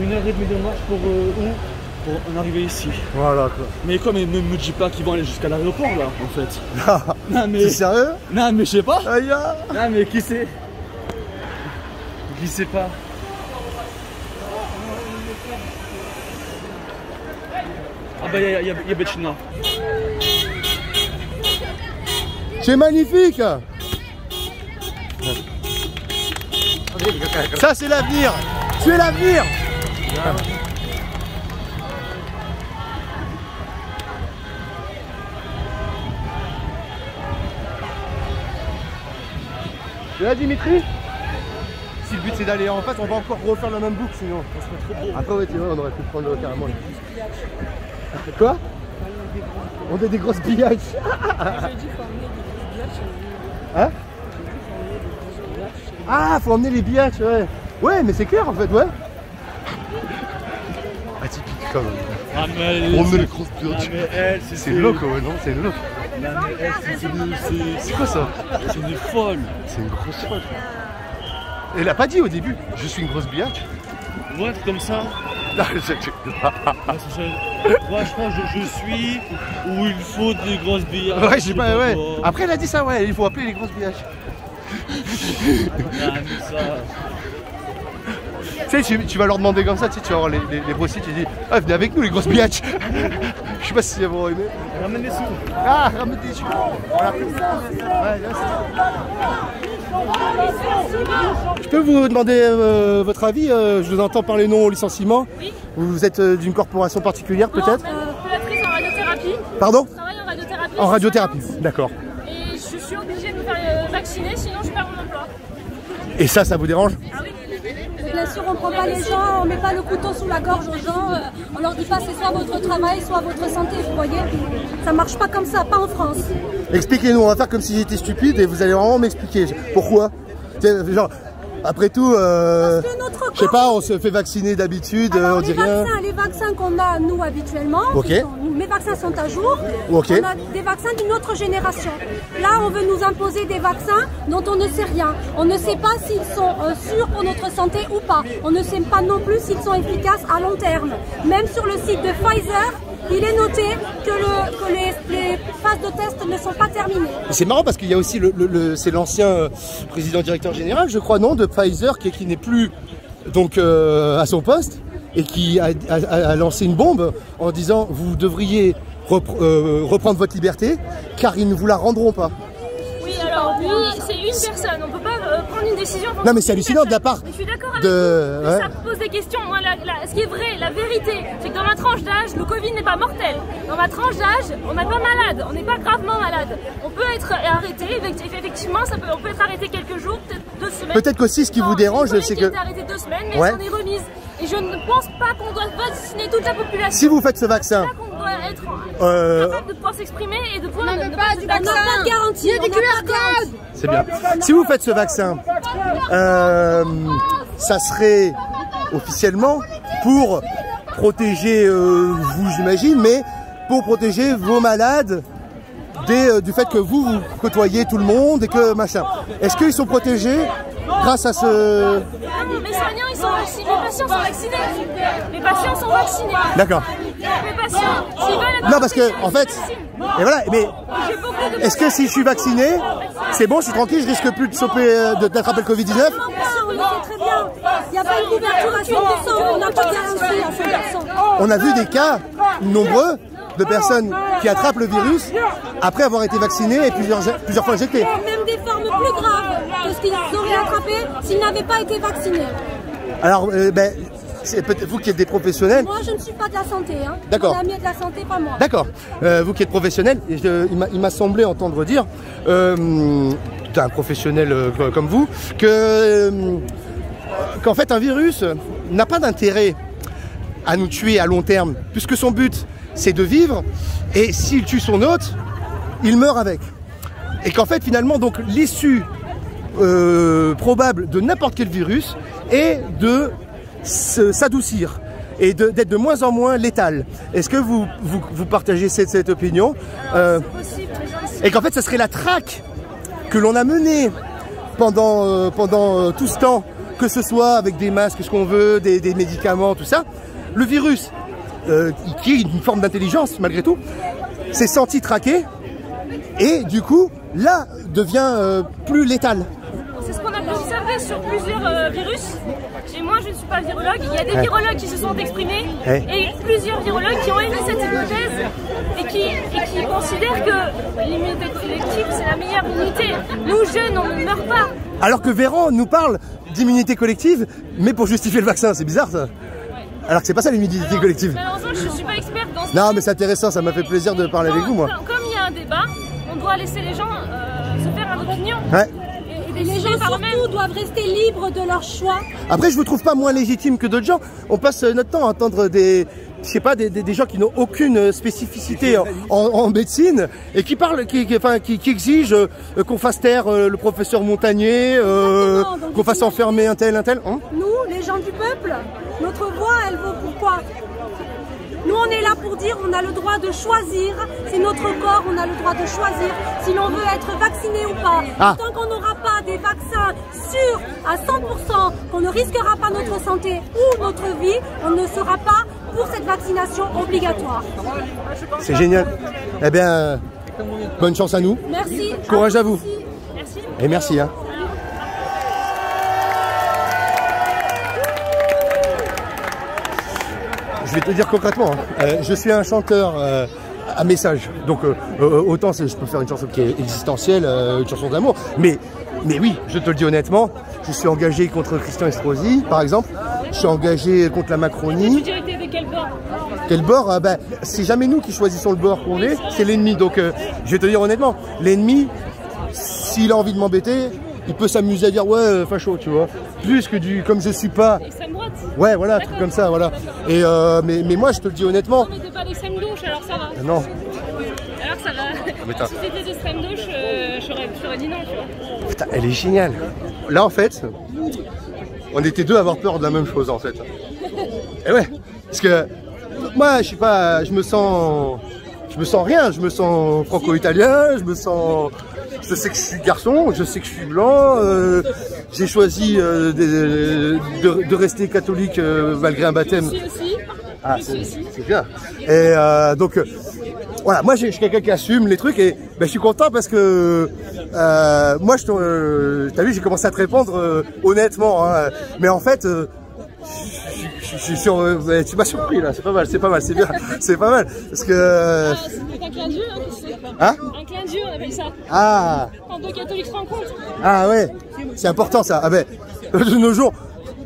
1h30 de marche pour où? Pour en arriver ici. Voilà quoi. Mais comme ne me dis pas qu'ils vont aller jusqu'à l'aéroport là, en fait. Non mais... T'es sérieux? Non mais je sais pas. Aïe. Non mais qui sait? Qui sait pas? Ah bah y'a Betchina. C'est magnifique. Ça c'est l'avenir. Tu es l'avenir. Tu là Dimitri? Si le but c'est d'aller en face, on va encore refaire la même boucle sinon. Ça serait trop beau. Après ouais, tu vois, on aurait pu prendre carrément. Quoi? On a des grosses billages. Hein? Ah, faut emmener les billages, ouais. Ouais, mais c'est clair en fait, ouais. Atypique quand même. Ah mais on met les grosses billages. C'est glauque, ouais, non? C'est glauque. C'est quoi ça? C'est une folle. C'est une grosse folle. Elle a pas dit au début, je suis une grosse biatch. Ouais, comme ça. Non, ouais, je crois que je suis où il faut des grosses billages. Ouais, je sais pas, ouais. Après, elle a dit ça, ouais, il faut appeler les grosses billages. Tu sais, tu vas leur demander comme ça, tu sais, tu vas voir les brossiers, tu dis, ah, venez avec nous, les grosses biatches. Je sais pas si elles vont aimer. Ramène des sous. Ah, ramène des sous. Voilà. Ouais, là, je peux vous demander votre avis? Je vous entends parler non au licenciement. Oui. Vous êtes d'une corporation particulière peut-être? Collatrice en radiothérapie. Pardon? Je travaille en radiothérapie. En radiothérapie, d'accord. Et je suis obligée de me faire vacciner, sinon je perds mon emploi. Et ça vous dérange? Ah oui. Bien sûr, on ne prend pas les gens, on ne met pas le couteau sous la gorge aux gens. On leur dit pas c'est soit votre travail, soit votre santé, vous voyez. Ça marche pas comme ça, pas en France. Expliquez-nous, on va faire comme si j'étais stupide et vous allez vraiment m'expliquer. Pourquoi? Genre, après tout, je sais pas, on se fait vacciner d'habitude, on dit rien. Les vaccins qu'on a, nous, habituellement, mes vaccins sont à jour. On a des vaccins d'une autre génération. Là, on veut nous imposer des vaccins dont on ne sait rien. On ne sait pas s'ils sont sûrs pour notre santé ou pas. On ne sait pas non plus s'ils sont efficaces à long terme. Même sur le site de Pfizer, il est noté que les phases de test ne sont pas terminées. C'est marrant parce qu'il y a aussi c'est l'ancien président directeur général, je crois, non, de Pfizer qui n'est plus donc à son poste et qui a lancé une bombe en disant vous devriez reprendre votre liberté car ils ne vous la rendront pas. Oui, alors lui, c'est une personne, on ne peut pas prendre une décision. Non mais c'est hallucinant de la part je suis d'accord avec vous, ça pose des questions. Moi, ce qui est vrai, la vérité, c'est que dans ma tranche d'âge, le Covid n'est pas mortel. Dans ma tranche d'âge, on n'est pas malade, on n'est pas gravement malade. On peut être arrêté, effectivement, on peut être arrêté quelques jours, peut-être 2 semaines. Peut-être qu'aussi ce qui vous dérange, c'est que... On a été arrêté 2 semaines, mais on est remise. Et je ne pense pas qu'on doit vacciner toute la population. Si vous faites ce vaccin... On doit être capable de pouvoir s'exprimer et de pouvoir... On n'a pas de garantie, il y a des QR codes. C'est bien. Si vous faites ce vaccin, ça serait officiellement pour protéger vous, j'imagine, mais pour protéger vos malades du fait que vous côtoyez tout le monde et que machin. Est-ce qu'ils sont protégés grâce à ce... Non, mes soignants, ils sont vaccinés. Les patients sont vaccinés. Les patients sont vaccinés. D'accord. Les patients, s'ils veulent être non, parce que, en fait... Et voilà, mais... Est-ce que si je suis vacciné, c'est bon, je suis tranquille, je risque plus d'attraper le Covid-19? Oui, c'est très bien. Il n'y a pas une couverture à 100%, on n'a pas de garantie à 100%. On a vu des cas nombreux de personnes qui attrapent le virus après avoir été vaccinées et plusieurs fois injectées. Même des formes plus graves que ce qu'ils auraient attrapé s'ils n'avaient pas été vaccinés. Alors, c'est peut-être vous qui êtes des professionnels. Moi, je ne suis pas de la santé. Hein. D'accord. Mon ami de la santé, pas moi. D'accord. Vous qui êtes professionnel, il m'a semblé entendre dire, d'un professionnel comme vous, qu'en fait un virus n'a pas d'intérêt à nous tuer à long terme, puisque son but c'est de vivre, et s'il tue son hôte, il meurt avec. Et qu'en fait finalement donc l'issue probable de n'importe quel virus est de s'adoucir et d'être de moins en moins létal. Est-ce que vous partagez cette opinion et qu'en fait ce serait la traque que l'on a menée pendant tout ce temps que ce soit avec des masques, ce qu'on veut, des médicaments, tout ça, le virus, qui est une forme d'intelligence malgré tout, s'est senti traqué et du coup, là, devient plus létal. C'est ce qu'on a pu observer sur plusieurs virus. Et moi, je ne suis pas virologue. Il y a des virologues qui se sont exprimés et plusieurs virologues qui ont émis cette hypothèse et qui considèrent que l'immunité collective, c'est la meilleure immunité. Nous, jeunes, on ne meurt pas. Alors que Véran nous parle d'immunité collective, mais pour justifier le vaccin, c'est bizarre ça. Alors que c'est pas ça l'immunité collective. Malheureusement, je ne suis pas experte dans ce Non, mais c'est intéressant, ça m'a fait plaisir de parler avec vous, moi. Comme il y a un débat, on doit laisser les gens se faire une opinion. Ouais. Et les gens surtout doivent rester libres de leur choix. Après, je vous trouve pas moins légitime que d'autres gens. On passe notre temps à entendre des gens qui n'ont aucune spécificité en médecine et qui parlent, qui exigent qu'on fasse taire le professeur Montagnier, qu'on fasse enfermer un tel. Hein? Nous, les gens du peuple, notre voix, elle vaut pourquoi? Nous, on est là pour dire on a le droit de choisir, c'est notre corps, on a le droit de choisir si l'on veut être vacciné ou pas. Tant qu'on n'aura pas des vaccins sûrs à 100%, qu'on ne risquera pas notre santé ou notre vie, on ne sera pas pour cette vaccination obligatoire. C'est génial. Eh bien, bonne chance à nous. Merci. Courage à vous. Merci. Et merci. Hein. Je vais te dire concrètement, je suis un chanteur à message, donc autant je peux faire une chanson qui est existentielle, une chanson d'amour, mais oui, je te le dis honnêtement, je suis engagé contre Christian Estrosi, par exemple, je suis engagé contre la Macronie. Tu as été de quel bord? Quel bord? C'est jamais nous qui choisissons le bord qu'on est, c'est l'ennemi, donc je vais te dire honnêtement, l'ennemi, s'il a envie de m'embêter, il peut s'amuser à dire ouais facho, tu vois, plus que du comme je suis pas. Extrême droite. Ouais, voilà, un truc comme ça, voilà. Et mais moi je te le dis honnêtement. Non mais t'es pas d'extrême gauche, alors ça va. Non. Alors ça va. Si t'étais d'extrême gauche, j'aurais dit non, tu vois. Putain, elle est géniale. Là en fait, on était deux à avoir peur de la même chose en fait. Et ouais, parce que moi je sais pas, je me sens rien, je me sens franco-italien, je sais que je suis garçon, je sais que je suis blanc, j'ai choisi de rester catholique malgré un baptême. Je suis aussi. Ah, c'est bien. Et donc, voilà, moi je suis quelqu'un qui assume les trucs et je suis content parce que moi, t'as vu, j'ai commencé à te répondre honnêtement, hein, mais en fait, tu m'as surpris là, c'est pas mal, c'est bien, c'est pas mal, parce que... c'est un clin d'yeux, hein, un clin d'yeux, on appelle ça. Ah. Quand deux catholiques se rencontrent. Ah ouais, c'est important ça. Ah ben, de nos jours,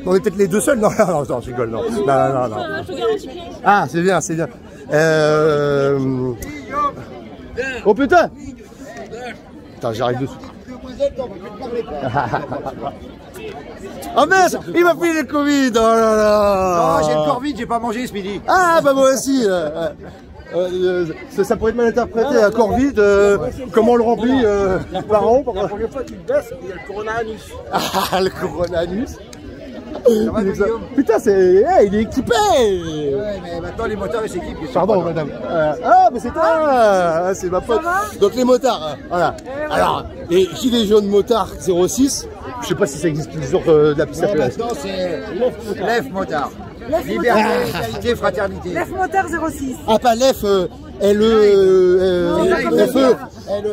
on est peut-être les deux seuls. Non, je rigole, non. Je te garantis bien. Ah, c'est bien, c'est bien. Oh putain. Putain, j'arrive dessus. Oh merde, il m'a pris le Covid. Oh là là. Non, j'ai le Covid, j'ai pas mangé ce midi. Ah bah moi aussi. Ça pourrait être mal interprété à corps vide, comment on le remplit par an. La première fois qu'il baisse, il y a le coronavirus. Ah, le coronavirus. Putain, il est équipé. Ouais, mais maintenant les motards ils s'équipent. Pardon, madame. Ah, mais c'est toi. C'est ma pote. Donc les motards, voilà. Alors, les gilets jaunes motards 06. Je sais pas si ça existe toujours de la piste à place. Maintenant c'est l'EF motard. Liberté, égalité, fraternité. L'EF moteur 06. Ah, pas l'EF, FE.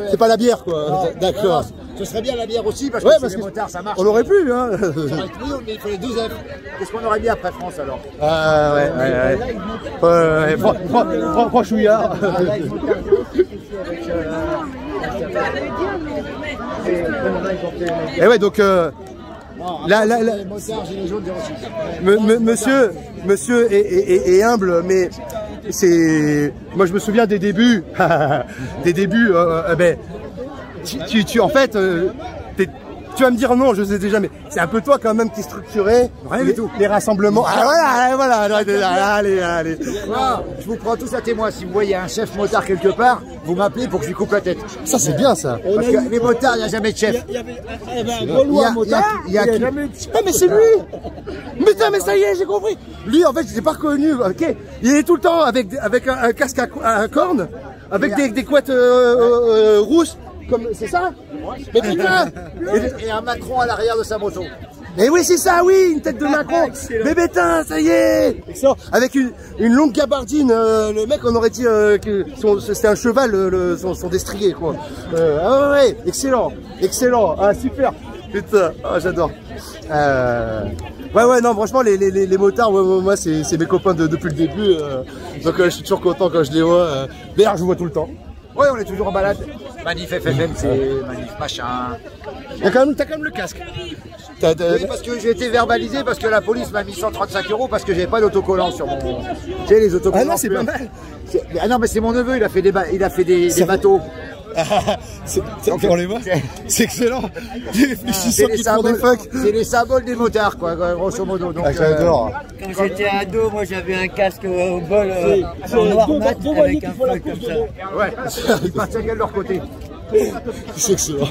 C'est pas la bière, quoi. D'accord. Ce serait bien la bière aussi parce que les motards ça marche. On aurait pu, hein. Mais il faut les 12 F. Qu'est-ce qu'on aurait mis après France alors? Ah ouais. Franchouillard. Et ouais, donc là, monsieur est humble, mais c'est, moi je me souviens des débuts, en fait, tu vas me dire non, je sais déjà, mais c'est un peu toi quand même qui structurait les rassemblements. Ah voilà, allez. Moi, je vous prends tous à témoin. Si vous voyez un chef motard quelque part, vous m'appelez pour que je lui coupe la tête. Ça c'est bien ça. Parce que les motards, il n'y a jamais de chef. Il y avait un Gaulois motard, il n'y a jamais de chef. Ah mais c'est lui. Mais ça y est, j'ai compris. Lui en fait, je l'ai pas reconnu. Ok, il est tout le temps avec un casque à cornes, avec des couettes rousses. C'est ça? Mais putain! Et un Macron à l'arrière de sa moto. Et oui, c'est ça, oui, une tête de Macron. Bébétain, ça y est. Excellent. Avec une longue gabardine, le mec, on aurait dit que c'était un cheval, son destrier, quoi. Ah ouais, excellent, excellent. Ah, super. Putain, ah, j'adore. Ouais, non, franchement, les motards, moi, c'est mes copains depuis le début. Donc, je suis toujours content quand je les vois. D'ailleurs, je vous vois tout le temps. Ouais, on est toujours en balade. Manif FFM, c'est manif machin. T'as quand même le casque. Oui, parce que j'ai été verbalisé, parce que la police m'a mis 135 € parce que j'avais pas d'autocollant sur mon. J'ai les autocollants. Ah non, c'est pas mal. Ah non, mais c'est mon neveu, il a fait des bateaux. On les voit. C'est excellent. Des réfléchissants qui font des fucks. C'est les symboles des motards, quoi, grosso modo. Donc, j'adore. Quand j'étais ado, moi j'avais un casque au bol en noir mat avec un fuck comme ça. Ouais, ils passent de leur côté. C'est excellent.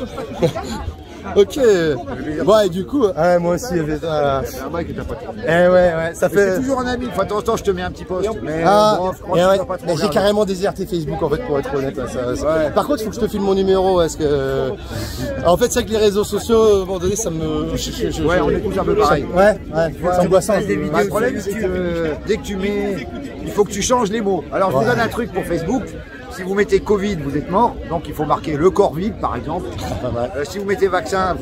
Ok. Ouais, et du coup, moi aussi, c'est un mec qui t'a pas trop. Ouais, ça fait. C'est toujours un ami. De temps en temps, je te mets un petit post. Mais j'ai carrément déserté Facebook en fait, pour être honnête. Ouais. Par contre, il faut que je te file mon numéro. Est-ce que. En fait, c'est que les réseaux sociaux, à un moment donné, ça me. Ouais, on est tous un peu pareil. Ouais, c'est angoissant. Le problème, c'est que dès que tu mets. Il faut que tu changes les mots. Alors, je vous donne un truc pour Facebook. Si vous mettez Covid, vous êtes mort, donc il faut marquer le corps vide, par exemple. Si vous mettez vaccin,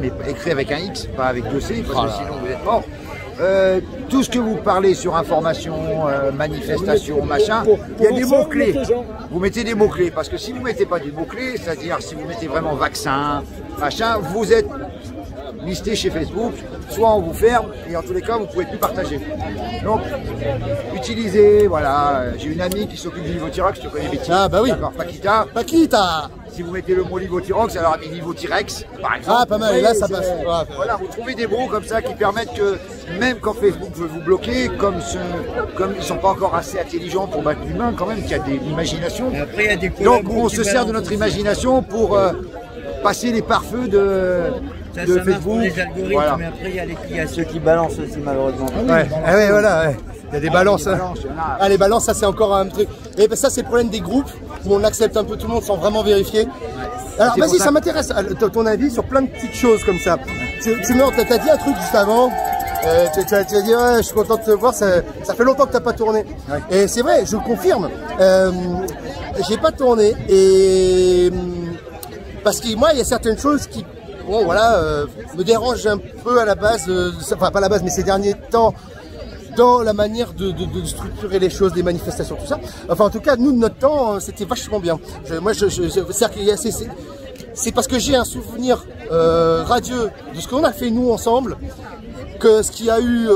mais écrit avec un X, pas avec 2 C, parce que sinon vous êtes mort. Tout ce que vous parlez sur information, manifestation, machin, il y a des mots-clés. Vous mettez des mots-clés, parce que si vous ne mettez pas des mots-clés, c'est-à-dire si vous mettez vraiment vaccin, machin, vous êtes listé chez Facebook, soit on vous ferme, et en tous les cas, vous ne pouvez plus partager. Donc, utilisez, voilà, j'ai une amie qui s'occupe du Livothyrox, tu connais Betty. Ah bah oui. D'accord, Paquita. Si vous mettez le mot Livothyrox, alors mis Livothyrex, par exemple. Ah, pas mal, et là ça passe. Voilà, vous trouvez des mots comme ça qui permettent que, même quand Facebook veut vous bloquer, comme ils ne sont pas encore assez intelligents pour battre l'humain, quand même, qu'il y a de l'imagination. Donc, on se sert de notre imagination pour passer les pare-feux de Facebook. Pour les algorithmes, voilà. Mais après il y a ceux qui balancent aussi malheureusement. Ouais, voilà. Il y a des balances. Les balances, ça c'est encore un truc. Et ben, ça c'est le problème des groupes où on accepte un peu tout le monde sans vraiment vérifier. Alors vas-y, ça m'intéresse ton avis sur plein de petites choses comme ça. Tu t'as dit un truc juste avant. Tu as dit ouais, je suis content de te voir, ça fait longtemps que tu n'as pas tourné. Ouais. Et c'est vrai, je le confirme. J'ai pas tourné et parce que moi il y a certaines choses qui me dérange un peu à la base, enfin pas à la base, mais ces derniers temps, dans la manière de structurer les choses, des manifestations, tout ça. Enfin, en tout cas, nous, de notre temps, c'était vachement bien. C'est parce que j'ai un souvenir radieux de ce qu'on a fait, nous, ensemble, que ce qu'il y a eu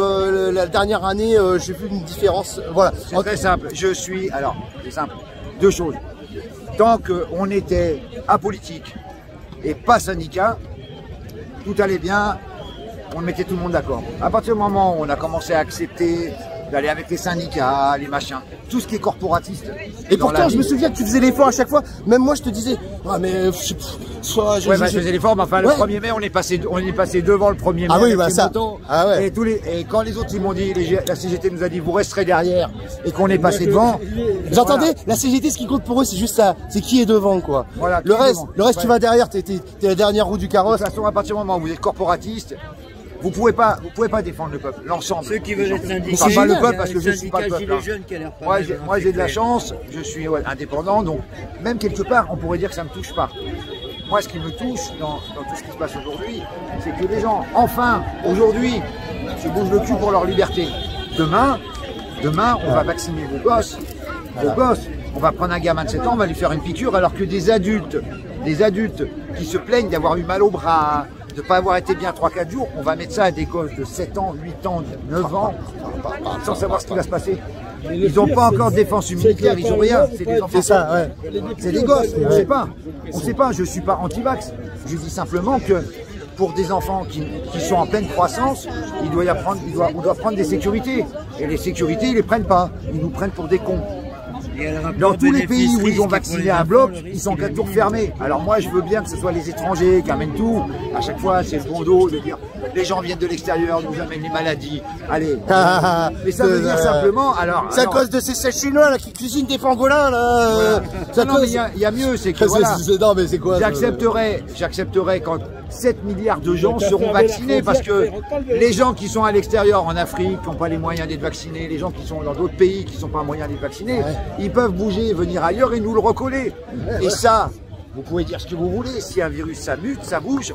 la dernière année, j'ai vu une différence. Voilà. C'est très simple. C'est simple. 2 choses. Tant qu'on était apolitique et pas syndicat, tout allait bien, on mettait tout le monde d'accord. À partir du moment où on a commencé à accepter d'aller avec les syndicats, les machins, tout ce qui est corporatiste. Et pourtant, je me souviens que tu faisais l'effort à chaque fois. Même moi, je te disais, je faisais l'effort, mais enfin, le 1er mai, on est passé devant le 1er mai. Ah oui, bah ça. Et quand les autres, ils m'ont dit, la CGT nous a dit, vous resterez derrière, et qu'on est passé devant. J'entendais, la CGT, ce qui compte pour eux, c'est juste ça. C'est qui est devant, quoi. Voilà, le reste, tu vas derrière, t'es la dernière roue du carrosse. De toute façon, à partir du moment où vous êtes corporatiste, vous pouvez pas défendre le peuple, l'ensemble. Ceux qui veulent être syndiqués. Pas le peuple parce que je suis pas le peuple. Moi, j'ai de la clair. chance, je suis indépendant, donc même quelque part, on pourrait dire que ça me touche pas. Moi, ce qui me touche dans tout ce qui se passe aujourd'hui, c'est que les gens, enfin, aujourd'hui, se bougent le cul pour leur liberté. Demain, on va vacciner vos gosses. On va prendre un gamin de 7 ans, on va lui faire une piqûre, alors que des adultes qui se plaignent d'avoir eu mal au bras, de ne pas avoir été bien 3-4 jours, on va mettre ça à des gosses de 7 ans, 8 ans, 9 ans, sans savoir ce qui va se passer. Ils n'ont pas encore de défense immunitaire, ils n'ont rien. C'est des enfants. C'est ça, ouais. C'est des gosses, on ne sait pas. On ne sait pas, je ne suis pas anti-vax. Je dis simplement que pour des enfants qui sont en pleine croissance, on doit prendre des sécurités. Et les sécurités, ils ne les prennent pas. Ils nous prennent pour des cons. Dans tous les pays où ils ont vacciné à bloc, ils sont 4 jours fermés. Alors moi, je veux bien que ce soit les étrangers qui amènent tout. À chaque fois, c'est le bon dos de dire les gens viennent de l'extérieur, nous amènent les maladies. Allez. Mais ça veut dire simplement. C'est à cause de ces sèches chinois là qui cuisinent des pangolins là. Voilà. Non, mais il y a mieux, c'est que voilà. Non, mais c'est quoi? J'accepterais quand 7 milliards de gens seront vaccinés parce que les gens qui sont à l'extérieur, en Afrique, qui n'ont pas les moyens d'être vaccinés, les gens qui sont dans d'autres pays qui n'ont pas moyen d'être vaccinés, ils peuvent bouger, venir ailleurs et nous le recoller. Et ça, vous pouvez dire ce que vous voulez, si un virus ça mute, ça bouge,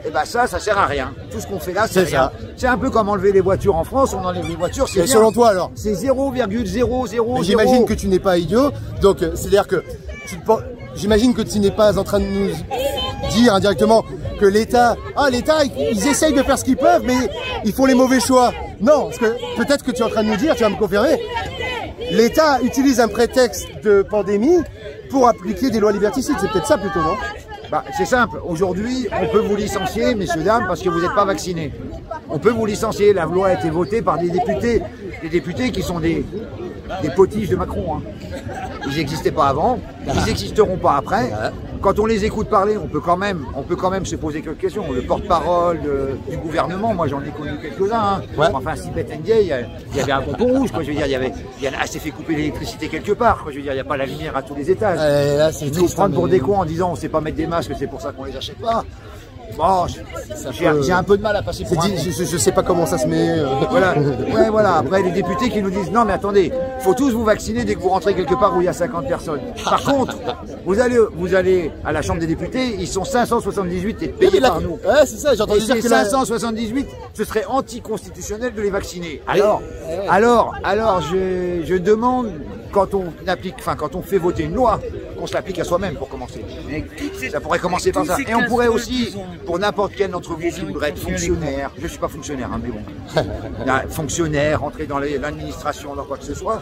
et ben ça sert à rien. Tout ce qu'on fait là, c'est rien. C'est un peu comme enlever les voitures en France, on enlève les voitures, c'est rien. Selon toi alors? C'est 0,00. J'imagine que tu n'es pas idiot, donc c'est-à-dire que j'imagine que tu n'es pas en train de nous dire indirectement que l'État, ils essayent de faire ce qu'ils peuvent, mais ils font les mauvais choix. Non, parce que peut-être que tu es en train de nous dire, tu vas me confirmer, l'État utilise un prétexte de pandémie pour appliquer des lois liberticides. C'est peut-être ça plutôt, non? Bah, c'est simple. Aujourd'hui, on peut vous licencier, messieurs, dames, parce que vous n'êtes pas vaccinés. On peut vous licencier. La loi a été votée par des députés qui sont des potiches de Macron. Hein. Ils n'existaient pas avant, ils n'existeront pas après. Quand on les écoute parler, on peut quand même se poser quelques questions. Le porte-parole du gouvernement, moi j'en ai connu quelques-uns. Hein. Enfin, Sibeth Ndiaye, il y avait un pompon rouge, quoi. Je veux dire, elle s'est fait couper l'électricité quelque part. Quoi. Je veux dire, il n'y a pas la lumière à tous les étages. Il faut se prendre pour des cons en disant on ne sait pas mettre des masques, c'est pour ça qu'on les achète pas. Bon, j'ai un peu de mal à passer pour un con. Je sais pas comment ça se met. Voilà. Ouais, voilà. Après, les députés qui nous disent non, mais attendez, faut tous vous vacciner dès que vous rentrez quelque part où il y a 50 personnes. Par contre, vous allez à la Chambre des députés, ils sont 578 et payés par nous. Ouais, c'est ça, j'ai entendu dire que 578, ce serait anticonstitutionnel de les vacciner. Alors, je demande quand on fait voter une loi, qu'on se l'applique à soi-même pour commencer. Ça pourrait commencer par ça. Et on pourrait aussi, pour n'importe quel d'entre vous qui voudrait être fonctionnaire, je ne suis pas fonctionnaire, hein, mais bon, fonctionnaire, rentrer dans l'administration, dans quoi que ce soit,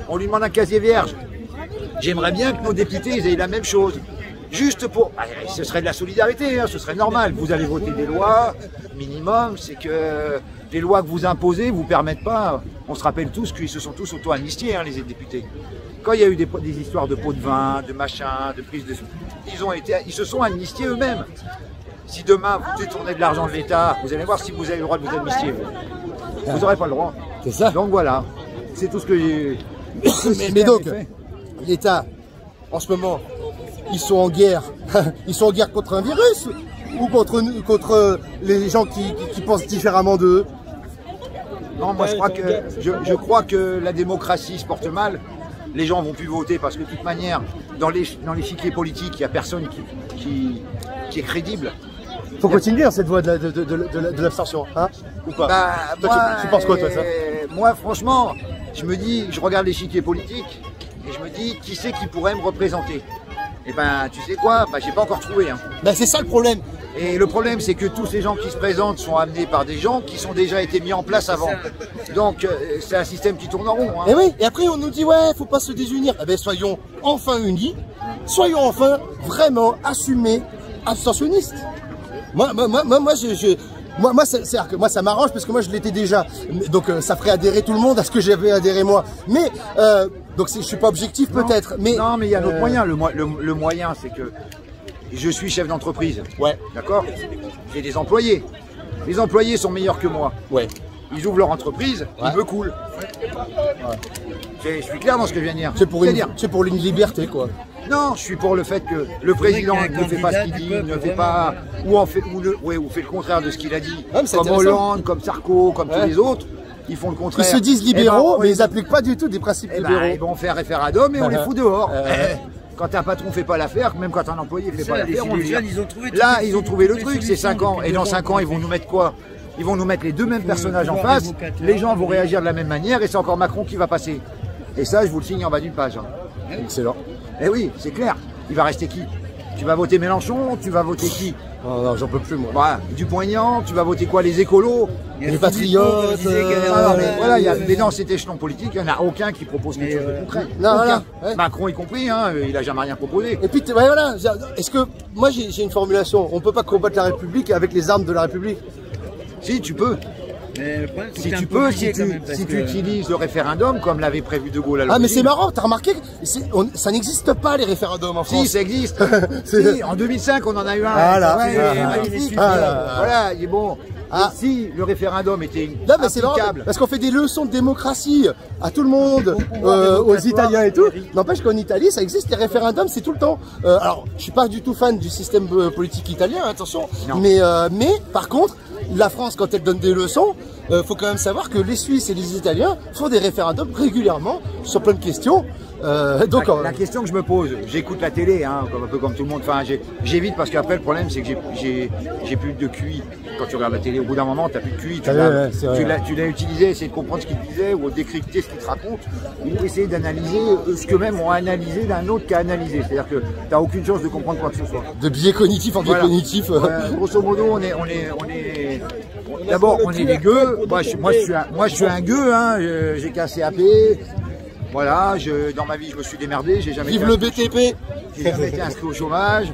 on lui demande un casier vierge. J'aimerais bien que nos députés ils aient la même chose. Juste pour... ce serait de la solidarité, hein, ce serait normal. Vous allez voter des lois, minimum, c'est que les lois que vous imposez ne vous permettent pas... On se rappelle tous qu'ils se sont tous auto-amnistiés, hein, les députés. Quand il y a eu des histoires de pots de vin, de machin, de prise de... Ils se sont amnistiés eux-mêmes. Si demain vous détournez de l'argent de l'État, vous allez voir si vous avez le droit de vous amnistier. Vous n'aurez pas le droit. C'est ça. Donc voilà, c'est tout ce que j'ai... Mais donc, l'État, en ce moment, ils sont en guerre. Ils sont en guerre contre un virus ou contre les gens qui pensent différemment d'eux? Non, moi je crois que la démocratie se porte mal. Les gens vont plus voter parce que de toute manière, dans l'échiquier politique, il n'y a personne qui est crédible. Il faut continuer dans cette voie de l'abstention, hein? Ou pas? Tu penses quoi toi ça? Moi franchement, je regarde l'échiquier politique et je me dis qui c'est qui pourrait me représenter. Et ben tu sais quoi, j'ai pas encore trouvé. Hein. C'est ça le problème. Et le problème, c'est que tous ces gens qui se présentent sont amenés par des gens qui sont déjà été mis en place avant. Donc, c'est un système qui tourne en rond. Hein. Et oui, et après on nous dit, ouais, faut pas se désunir. Soyons enfin unis, soyons enfin vraiment assumés abstentionnistes. Moi, ça m'arrange parce que moi je l'étais déjà. Donc, ça ferait adhérer tout le monde à ce que j'avais adhéré moi. Mais, donc je suis pas objectif peut-être. Non, mais il y a un autre moyen. Le moyen, c'est que je suis chef d'entreprise. Ouais. D'accord? J'ai des employés. Les employés sont meilleurs que moi. Ouais. Ils ouvrent leur entreprise, ils me coulent. Je suis clair dans ce que je viens de dire. C'est pour une liberté, quoi. Non, je suis pour le fait que le président ne fait pas ce qu'il dit, ne fait pas... ou fait le contraire de ce qu'il a dit. Comme Hollande, comme Sarko, comme tous les autres. Ils font le contraire. Ils se disent libéraux, mais ils n'appliquent pas du tout des principes libéraux. Ils vont faire référendum et on les fout dehors. Quand un patron ne fait pas l'affaire, même quand un employé ne fait pas l'affaire, on le dit. Là, ils ont trouvé le truc, c'est 5 ans. Et dans 5 ans, ils vont nous mettre quoi? Ils vont nous mettre les deux mêmes personnages en face. Les gens vont réagir de la même manière et c'est encore Macron qui va passer. Et ça, je vous le signe en bas d'une page. Excellent. Eh oui, c'est clair. Il va rester qui? Tu vas voter Mélenchon? Tu vas voter qui? Non, j'en peux plus, moi. Voilà, Dupont-Aignan, tu vas voter quoi? Les écolos? Les patriotes? Mais dans cet échelon politique, il n'y en a aucun qui propose quelque chose de concret. Macron y compris, hein, il n'a jamais rien proposé. Et puis, voilà, est-ce que, moi j'ai une formulation, on ne peut pas combattre la République avec les armes de la République? Si, tu peux. Mais le problème, si tu peux, si tu utilises le référendum comme l'avait prévu De Gaulle à l'origine. Ah mais c'est marrant, t'as remarqué, ça n'existe pas les référendums en France. Si, ça existe. Si, en 2005, on en a eu un. Voilà. Voilà, il est bon. Ah. Si le référendum était applicable. Parce qu'on fait des leçons de démocratie à tout le monde, aux Italiens et tout. N'empêche qu'en Italie, ça existe, les référendums, c'est tout le temps. Alors, je suis pas du tout fan du système politique italien, attention. Mais par contre, la France, quand elle donne des leçons, faut quand même savoir que les Suisses et les Italiens font des référendums régulièrement sur plein de questions. Donc, la question que je me pose, j'écoute la télé, hein, un peu comme tout le monde. Enfin, j'évite parce qu'après le problème c'est que j'ai plus de QI. Quand tu regardes la télé, au bout d'un moment, t'as plus de QI. Tu l'as utilisé, essayer de comprendre ce qu'il disait ou décrypter ce qu'il te raconte, ou essayer d'analyser ce que même ont analysé d'un autre qui a analysé. C'est-à-dire que t'as aucune chance de comprendre quoi que ce soit. De biais cognitif en biais cognitif. Grosso modo, on est d'abord on est des gueux. Moi je suis un gueux, hein. J'ai qu'un CAP. Voilà, dans ma vie, je me suis démerdé. J'ai jamais. Vive le BTP. J'ai jamais été inscrit au chômage.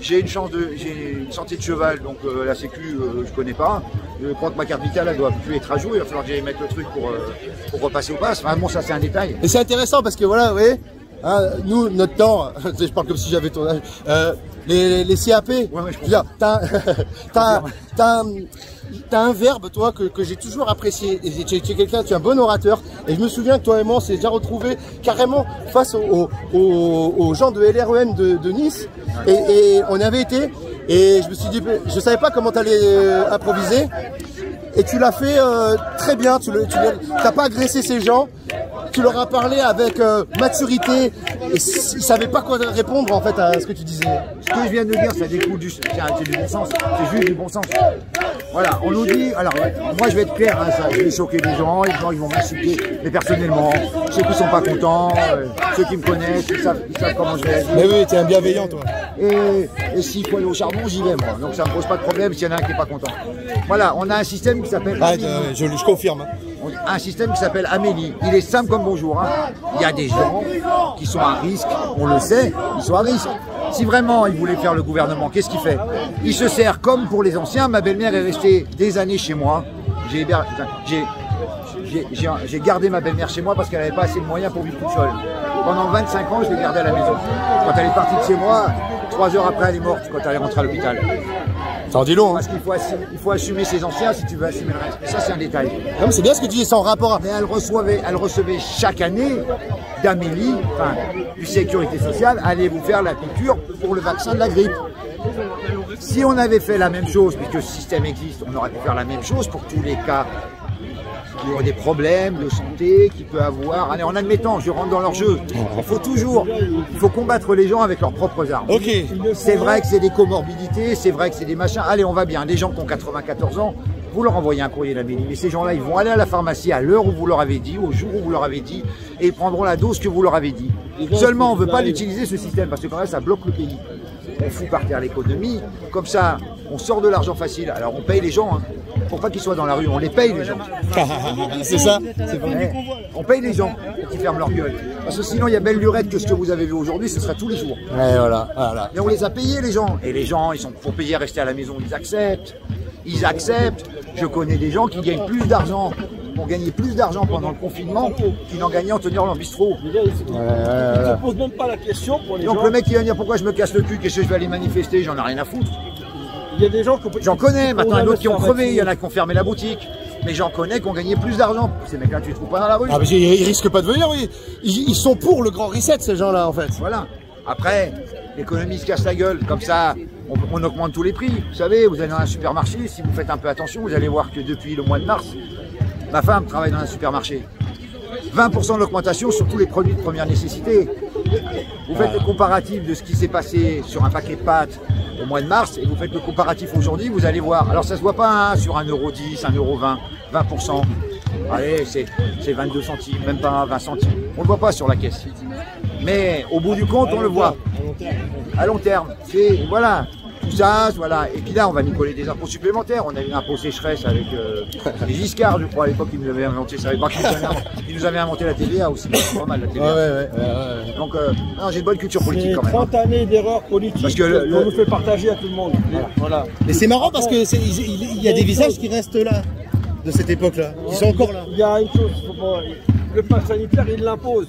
J'ai une santé de cheval, donc la Sécu, je connais pas. Je crois que ma carte vitale, elle doit plus être à jour. Il va falloir que j'aille mettre le truc pour repasser au pass. Enfin, bon, ça c'est un détail. Et c'est intéressant parce que voilà, vous voyez, hein, nous, notre temps, je parle comme si j'avais ton âge. Les CAP, ouais, t'as un verbe, toi, que j'ai toujours apprécié. Et tu es quelqu'un, tu es un bon orateur. Et je me souviens que toi et moi, on s'est déjà retrouvés carrément face aux gens de LREM de Nice. Et on avait été, et je me suis dit, je savais pas comment t'allais improviser. Et tu l'as fait très bien, tu n'as pas agressé ces gens. Tu leur as parlé avec maturité et ils savaient pas quoi répondre en fait à ce que tu disais. Ce que je viens de dire, ça découle du bon sens. C'est juste du bon sens. Voilà, on nous dit. Alors, moi je vais être clair, hein, ça, je vais choquer les gens ils vont m'insulter. Mais personnellement, ceux qui sont pas contents, ceux qui me connaissent, ils savent comment je réagis. Mais oui, t'es un bienveillant toi. Et s'il faut aller au charbon, j'y vais moi. Donc ça me pose pas de problème s'il y en a un qui est pas content. Voilà, on a un système qui s'appelle. Je confirme. Un système qui s'appelle Amélie. Il est simple comme bonjour. Hein. Il y a des gens qui sont à risque, on le sait, ils sont à risque. Si vraiment il voulait faire le gouvernement, qu'est-ce qu'il fait? Il se sert comme pour les anciens. Ma belle-mère est restée des années chez moi. J'ai gardé ma belle-mère chez moi parce qu'elle n'avait pas assez de moyens pour vivre toute seule. Pendant 25 ans, je l'ai gardée à la maison. Quand elle est partie de chez moi, 3 heures après, elle est morte quand elle est rentrée à l'hôpital. Ça en dit long. Hein. Parce qu'il faut assumer ses anciens si tu veux assumer le reste. Et ça, c'est un détail. Non, mais c'est bien ce que tu dis, c'est en rapport à... Mais elle recevait chaque année d'Amélie, enfin, du Sécurité sociale, allez vous faire la piqûre pour le vaccin de la grippe. Si on avait fait la même chose, puisque ce système existe, on aurait pu faire la même chose pour tous les cas qui ont des problèmes de santé, qui peut avoir... Allez, en admettant, je rentre dans leur jeu, il faut combattre les gens avec leurs propres armes. Okay. C'est vrai que c'est des comorbidités, c'est vrai que c'est des machins. Allez, on va bien. Des gens qui ont 94 ans, vous leur envoyez un courrier d'Amélie. Mais ces gens-là, ils vont aller à la pharmacie à l'heure où vous leur avez dit, au jour où vous leur avez dit, et ils prendront la dose que vous leur avez dit. Seulement, on ne veut pas l'utiliser, ce système, parce que quand même, ça bloque le pays. On fout par terre l'économie, comme ça, on sort de l'argent facile. Alors, on paye les gens, hein. Pour pas qu'ils soient dans la rue, on les paye les gens. C'est ça, c'est vrai. On paye les gens pour qu'ils ferment leur gueule. Parce que sinon, il y a belle lurette que ce que vous avez vu aujourd'hui, ce sera tous les jours. Ouais, voilà. Mais on les a payés, les gens. Et les gens, ils sont pour payer à rester à la maison, ils acceptent. Ils acceptent. Je connais des gens qui gagnent plus d'argent, ont gagné plus d'argent pendant le confinement qu'ils n'en gagnaient en tenant leur bistrot. Ils ne posent même pas la question pour les gens. Donc le mec qui va dire pourquoi je me casse le cul, qu'est-ce que je vais aller manifester, j'en ai rien à foutre. Il y a des gens j'en connais, maintenant il y en a d'autres qui ont crevé, il y en a qui ont fermé la boutique. Mais j'en connais qui ont gagné plus d'argent. Ces mecs-là, tu les trouves pas dans la rue. Ah, mais ils risquent pas de venir, oui. Ils sont pour le grand reset, ces gens-là, en fait. Voilà. Après, l'économie se casse la gueule. Comme ça, on augmente tous les prix. Vous savez, vous allez dans un supermarché, si vous faites un peu attention, vous allez voir que depuis le mois de mars, ma femme travaille dans un supermarché. 20% de l'augmentation sur tous les produits de première nécessité. Vous faites le comparatif de ce qui s'est passé sur un paquet de pâtes au mois de mars et vous faites le comparatif aujourd'hui, vous allez voir. Alors ça se voit pas hein, sur 1,10 €, 1,20 €, 20%. Allez, c'est 22 centimes, même pas 20 centimes. On le voit pas sur la caisse. Mais au bout du compte, on le voit. À long terme. C'est, voilà. Tout ça, voilà. Et puis là, on va nous coller des impôts supplémentaires. On a eu un impôt sécheresse avec les Giscard, je crois, à l'époque, ils nous avaient inventé ça. Ils nous avaient inventé la TVA aussi. C'est pas mal, la TVA. Ouais. Donc, j'ai une bonne culture politique quand même. 30 années d'erreurs politiques parce que qu'on nous fait partager à tout le monde. Voilà. Mais c'est marrant parce que il y a des visages qui restent là. de cette époque-là, qui sont encore là. Il y a une chose, le pass sanitaire, il l'impose.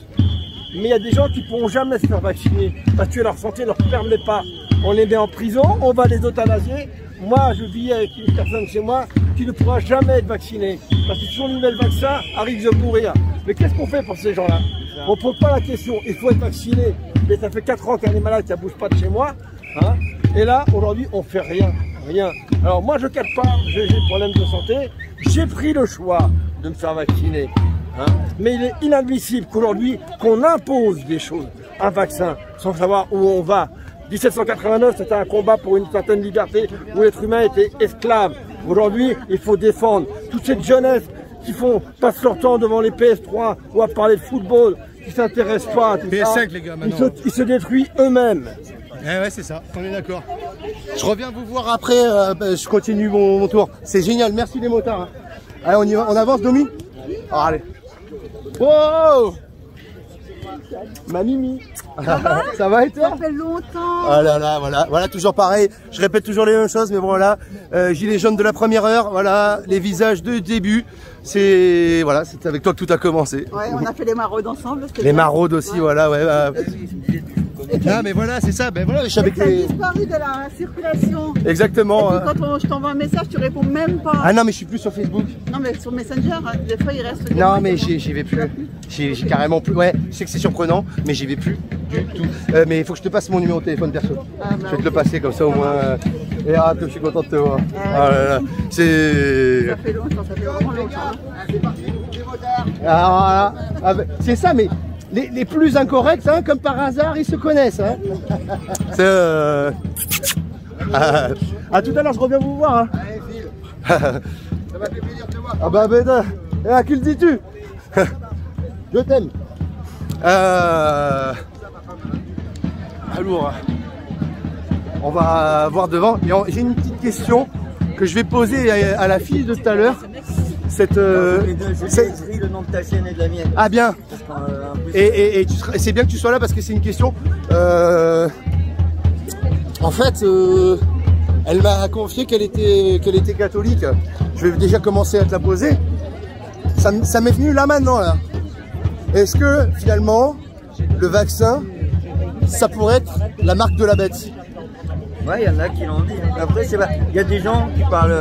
Mais il y a des gens qui ne pourront jamais se faire vacciner parce que leur santé ne leur permet pas. On les met en prison, on va les euthanasier. Moi, je vis avec une personne chez moi qui ne pourra jamais être vaccinée parce que son nouvel vaccin arrive de mourir. Mais qu'est-ce qu'on fait pour ces gens-là? On ne pose pas la question, il faut être vacciné. Mais ça fait 4 ans qu'elle est malade, ça ne bouge pas de chez moi. Hein. Et là, aujourd'hui, on ne fait rien. Rien. Alors moi, je ne capte pas, j'ai des problèmes de santé. J'ai pris le choix de me faire vacciner. Hein. Mais il est inadmissible qu'aujourd'hui, qu'on impose des choses, un vaccin, sans savoir où on va. 1789, c'était un combat pour une certaine liberté où l'être humain était esclave. Aujourd'hui, il faut défendre toute cette jeunesse qui passent leur temps devant les PS3 ou à parler de football, qui ne s'intéressent pas à tout PS5, ça. les gars, maintenant. Ils se détruisent eux-mêmes. Eh ouais, c'est ça, on est d'accord. Je reviens vous voir après, je continue mon tour. C'est génial, merci les motards. Hein. Allez, on y va, on avance, Domi? Ah, allez. Wow! Ma Mimi. Ça va et toi? Ça fait longtemps. Ah là là, voilà, toujours pareil. Je répète toujours les mêmes choses, mais bon, voilà. Gilet jaune de la première heure, voilà, les visages de début. C'est avec toi que tout a commencé. Ouais, on a fait les maraudes ensemble. Les maraudes aussi, ouais. Voilà, ouais. Ah mais voilà, c'est ça, ben voilà, je suis avec les... disparu de la circulation. Exactement. Et puis quand je t'envoie un message, tu réponds même pas. Ah non, mais je suis plus sur Facebook. Non, mais sur Messenger, hein, des fois il reste... Non, mais j'y vais plus. J'ai carrément plus. Ouais, je sais que c'est surprenant, mais j'y vais plus du tout. Mais il faut que je te passe mon numéro de téléphone perso. Je vais te le passer comme ça au moins. Et que je suis content de te voir. Ah là là, c'est... Ça fait longtemps, ça fait vraiment longtemps. Alors voilà, c'est ça, mais... Les plus incorrects, hein, comme par hasard, ils se connaissent. Hein. À tout à l'heure, je reviens vous voir. Hein. Allez, Phil. Ça m'a fait plaisir de te voir. Ah bah bêta, et à qui le dis-tu? Je t'aime. Alors, on va voir devant. J'ai une petite question que je vais poser à la fille de tout à l'heure. Le nom de ta chaîne et de la mienne. Ah bien. Et c'est bien que tu sois là parce que c'est une question. En fait, elle m'a confié qu'elle était catholique. Je vais déjà commencer à te la poser. Ça m'est venu là maintenant là. Est-ce que finalement le vaccin, ça pourrait être la marque de la bête? Ouais, il y en a qui l'ont dit. Après, c'est pas. Il y a des gens qui parlent.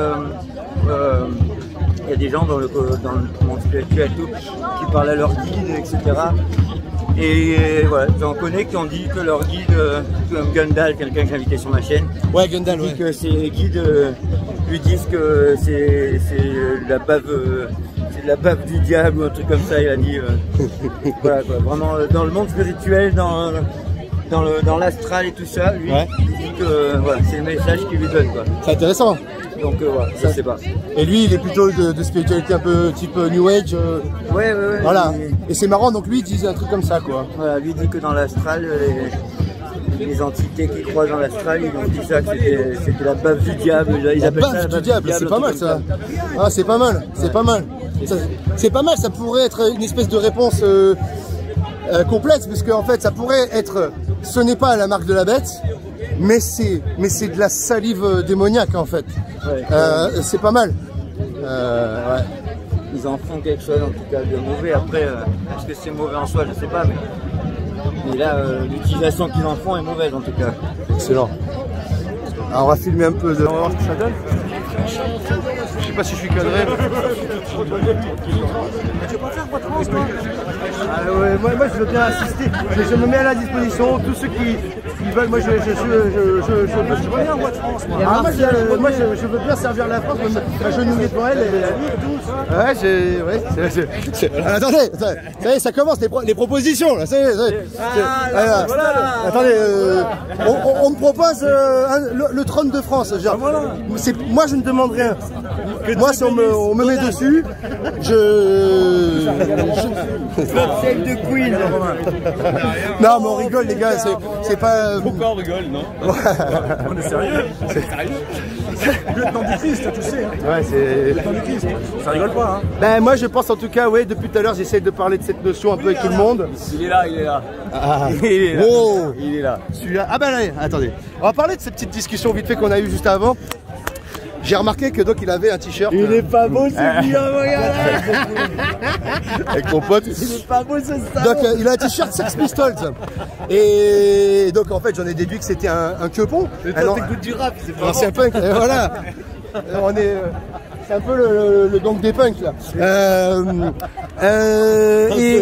Il y a des gens dans le monde spirituel tout, qui parlent à leur guide, etc. Et voilà, j'en connais qui ont dit que leur guide, comme Gundal, quelqu'un que j'ai invité sur ma chaîne, ouais, Gundal, dit que ses guides lui disent que c'est la bave du diable ou un truc comme ça. Il a dit, voilà quoi, vraiment dans le monde spirituel, dans l'astral et tout ça, lui, il dit que voilà, c'est le message qu'il lui donne quoi. C'est intéressant. Donc voilà, ça c'est pas. Et lui, il est plutôt de spiritualité un peu type New Age. Ouais. Voilà. Et c'est marrant, donc lui, il dit un truc comme ça, quoi. Voilà, lui dit que dans l'astral, les entités qui croient dans l'astral, ils ont dit ça, que c'était la bave du diable. Ils appellent ça la bave du diable, c'est pas mal ça. Ah, c'est pas mal, c'est pas mal. C'est pas mal, ça pourrait être une espèce de réponse complexe, parce qu'en fait, ça pourrait être, ce n'est pas la marque de la bête, mais c'est de la salive démoniaque en fait. Ouais. C'est pas mal. Ouais. Ils en font quelque chose en tout cas de mauvais. Après, est-ce que c'est mauvais en soi, je sais pas, mais là, l'utilisation qu'ils en font est mauvaise en tout cas. Excellent. Alors on va filmer un peu, on va voir ce que ça donne. Je sais pas si je suis cadré. Tu peux faire votre France, toi? Ouais, moi je veux bien assister. Je me mets à la disposition. Tous ceux qui veulent, moi je veux bien en voix de France. Moi je veux bien servir la France, m'agenouiller devant elle et la vie. Ouais, attendez, ça y est, ça commence les propositions là. Attendez, on me propose le trône de France. Genre, moi je ne demande rien. Moi si on me met dessus, Celle de Queen. Non mais on rigole les gars, c'est pas... Pourquoi on rigole, non? On est sérieux. Lieutenant du Christ, tu sais. Ouais, c'est... Lieutenant du Christ. Ça rigole pas, hein? Ben moi je pense en tout cas, ouais, depuis tout à l'heure j'essaie de parler de cette notion un peu avec tout le monde. Il est là. Ah. Il est là. Oh. Il est là. Celui-là. Ah ben là, attendez. On va parler de cette petite discussion vite fait qu'on a eue juste avant. J'ai remarqué que donc il avait un t-shirt. Il est pas beau ce Guillaume, regarde. Avec mon pote. Il est pas beau ce salaud. Donc il a un t-shirt Sex Pistols. Et donc en fait j'en ai déduit que c'était un quepon. Mais toi t'écoutes du rap, c'est pas c'est un punk. Voilà. On est. C'est un peu le gang des punks là.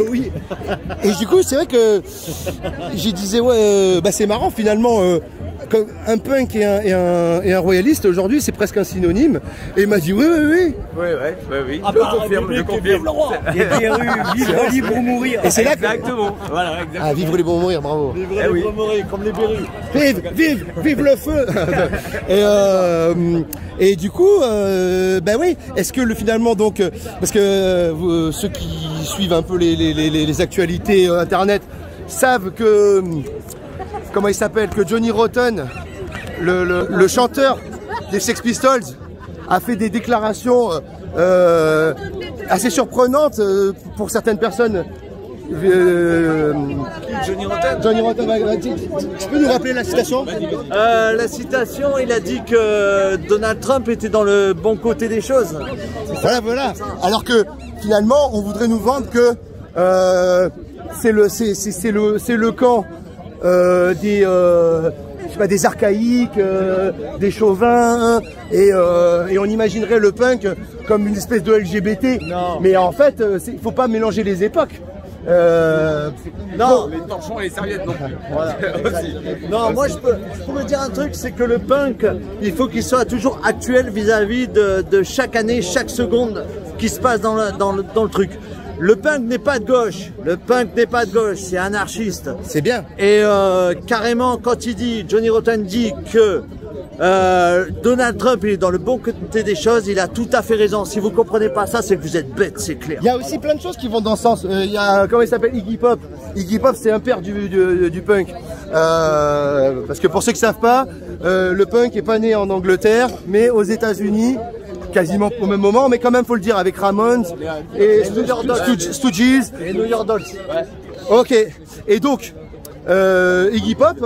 Oui. Et du coup c'est vrai que j'ai disais ouais bah c'est marrant finalement comme un punk et un royaliste aujourd'hui c'est presque un synonyme. Et il m'a dit oui. Oui. Je confirme. Il y a des rues, vivre libre ou mourir. Et c'est là Exactement. Voilà, exactement. Ah, vivre libre ou mourir, bravo. Vivre libre ou mourir, comme les berrues. Vive le feu. Et du coup, ben oui, est-ce que finalement donc, parce que ceux qui suivent un peu les actualités internet savent que, comment il s'appelle, que Johnny Rotten, le chanteur des Sex Pistols, a fait des déclarations assez surprenantes pour certaines personnes. Johnny Rotten, tu peux nous rappeler la citation? La citation, il a dit que Donald Trump était dans le bon côté des choses. Voilà. Alors que finalement, on voudrait nous vendre que c'est le camp des je sais pas, des archaïques, des chauvins, et on imaginerait le punk comme une espèce de LGBT. Non. Mais en fait, il faut pas mélanger les époques. Non, Les torchons et les serviettes non plus. Voilà. Non, moi je peux dire un truc, c'est que le punk, il faut qu'il soit toujours actuel vis-à-vis de chaque année, chaque seconde qui se passe dans le truc. Le punk n'est pas de gauche, c'est anarchiste. C'est bien. Et carrément, quand Johnny Rotten dit que Donald Trump il est dans le bon côté des choses, il a tout à fait raison. Si vous comprenez pas ça, c'est que vous êtes bête, c'est clair. Il y a aussi plein de choses qui vont dans ce sens. Il y a, comment il s'appelle, Iggy Pop. Iggy Pop, c'est un père du punk. Parce que pour ceux qui savent pas, le punk est pas né en Angleterre, mais aux États-Unis, quasiment au même moment, mais quand même faut le dire, avec Ramones et Stooges Et New York Dolls. Ok. Et donc Iggy Pop,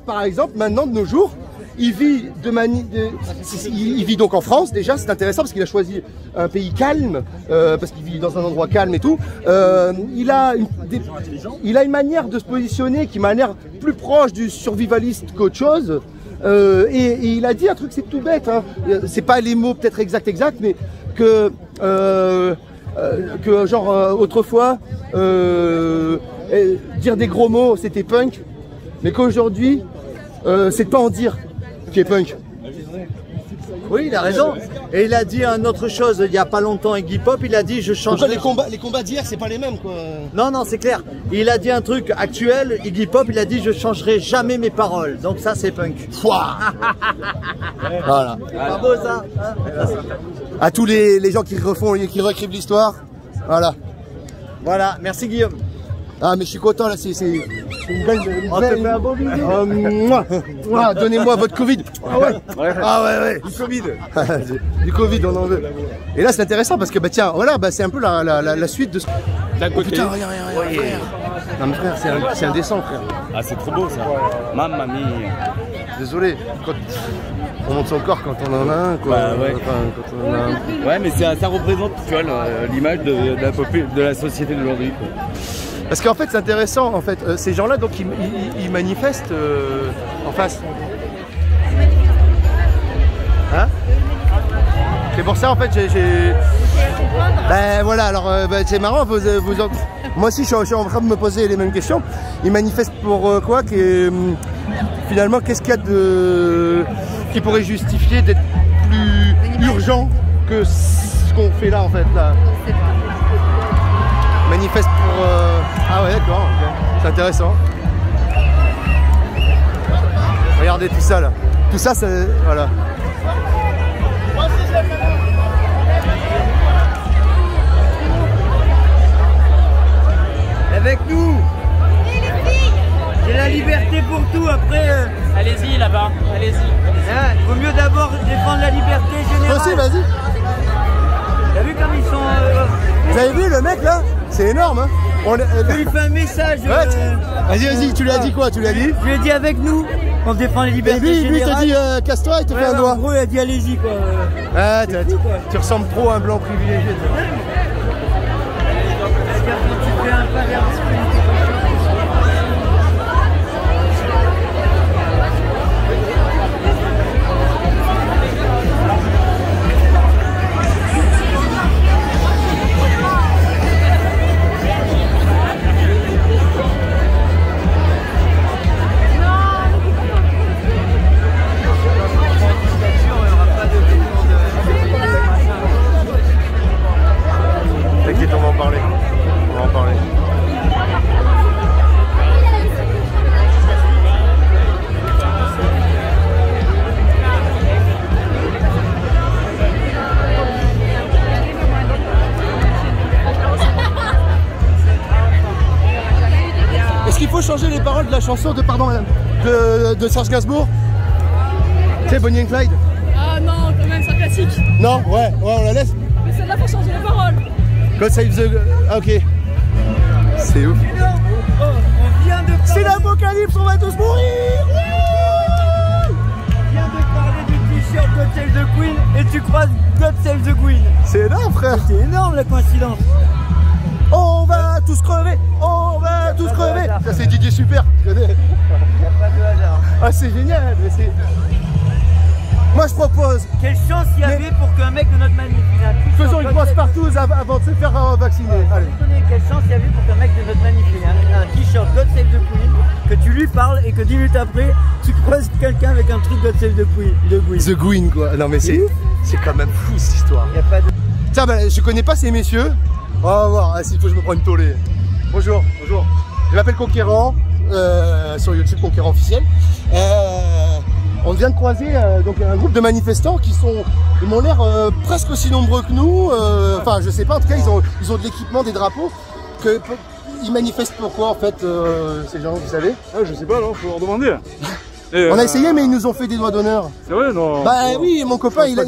par exemple, maintenant de nos jours, il vit il vit donc en France déjà, c'est intéressant parce qu'il a choisi un pays calme, parce qu'il vit dans un endroit calme et tout. Il a une manière de se positionner qui m'a l'air plus proche du survivaliste qu'autre chose. Et il a dit un truc, c'est tout bête, hein. C'est pas les mots peut-être exacts, mais que genre autrefois dire des gros mots c'était punk, mais qu'aujourd'hui c'est pas en dire qui est punk. Oui, il a raison. Et il a dit une autre chose il y a pas longtemps, Iggy Pop, il a dit je changerai. Les combats d'hier c'est pas les mêmes quoi. Non, c'est clair. Il a dit un truc actuel, Iggy Pop, il a dit je changerai jamais mes paroles. Donc ça c'est punk. Voilà. Pas beau ça, hein. À tous les gens qui réécrivent l'histoire. Voilà, merci Guillaume. Ah mais je suis content là, c'est une belle. On te fait un beau bisou. Donnez-moi votre Covid. Ah ouais. Du Covid. Du Covid, on en veut. Et là c'est intéressant parce que bah tiens, voilà, bah c'est un peu la suite de ce. D'un côté. Putain, regarde. Non mais frère, c'est indécent frère. Ah c'est trop beau ça. Mamma mia. Désolé, quand on monte son corps quand on en a un quoi. Bah, ouais. Quand on en a un. Ouais mais ça représente, tu vois, l'image de la société d'aujourd'hui. Parce qu'en fait c'est intéressant, en fait, ces gens-là donc ils manifestent en face. Hein? C'est pour ça en fait Ben voilà, alors c'est marrant, moi aussi je suis en train de me poser les mêmes questions. Ils manifestent pour quoi finalement qu'est-ce qu'il y a qui pourrait justifier d'être plus urgent que ce qu'on fait là en fait là. Manifeste pour... Ah ouais d'accord, okay. C'est intéressant. Regardez tout ça là. Tout ça c'est... Voilà. Avec nous. J'ai la liberté pour tout après. Allez-y là-bas, allez-y. Il vaut mieux d'abord défendre la liberté générale. Toi aussi, vas-y. T'as vu comme ils sont... Vous avez vu le mec là? C'est énorme hein. Je lui fais un message. Vas-y, tu lui as dit quoi? Tu lui as dit? Je lui ai dit avec nous, on défend les libertés. Et lui il t'a dit casse-toi, il te fait un doigt. En gros, il a dit allez-y quoi. Ah, tu ressembles trop à un blanc privilégié. T'inquiète, on va en parler. On va en parler. Est-ce qu'il faut changer les paroles de la chanson de, pardon madame, de Serge Gainsbourg? Tu sais, Bonnie and Clyde? Ah non, quand même, c'est un classique. Non, ouais, on la laisse. Mais celle-là, faut changer les paroles. God save the... Ah, ok. C'est ouf. On vient de parler... C'est l'apocalypse, on va tous mourir. On vient de parler du t-shirt God Save the Queen et tu croises God Save the Queen. C'est énorme, frère. C'est énorme la coïncidence. On va tous crever, on va tous crever. Ça c'est Didier Super. Il n'y a pas de hasard. Ah c'est génial, mais c'est... Moi je propose... Quelle chance il y avait pour qu'un mec de notre manif... Faisons une passe partout avant de se faire vacciner. Allez. Quelle chance il y avait pour qu'un mec de notre manif ait un t-shirt God Save the Queen, que tu lui parles et que 10 minutes après, tu croises quelqu'un avec un truc God Save the Queen. The Queen quoi. Non mais c'est quand même fou cette histoire. Il y a pas de... Tiens, bah, je connais pas ces messieurs. On va voir, s'il faut que je me prenne une tollée. Bonjour, bonjour. Je m'appelle Conquérant, sur YouTube Conquérant officiel. On vient de croiser donc un groupe de manifestants qui m'ont l'air presque aussi nombreux que nous. Enfin, je sais pas, en tout cas, ils ont de l'équipement, des drapeaux. Ils manifestent pourquoi en fait, ces gens, vous savez? Ah, je sais pas, non, faut leur demander. On a essayé, mais ils nous ont fait des doigts d'honneur. C'est vrai, non? Bah oui, mon copain, il a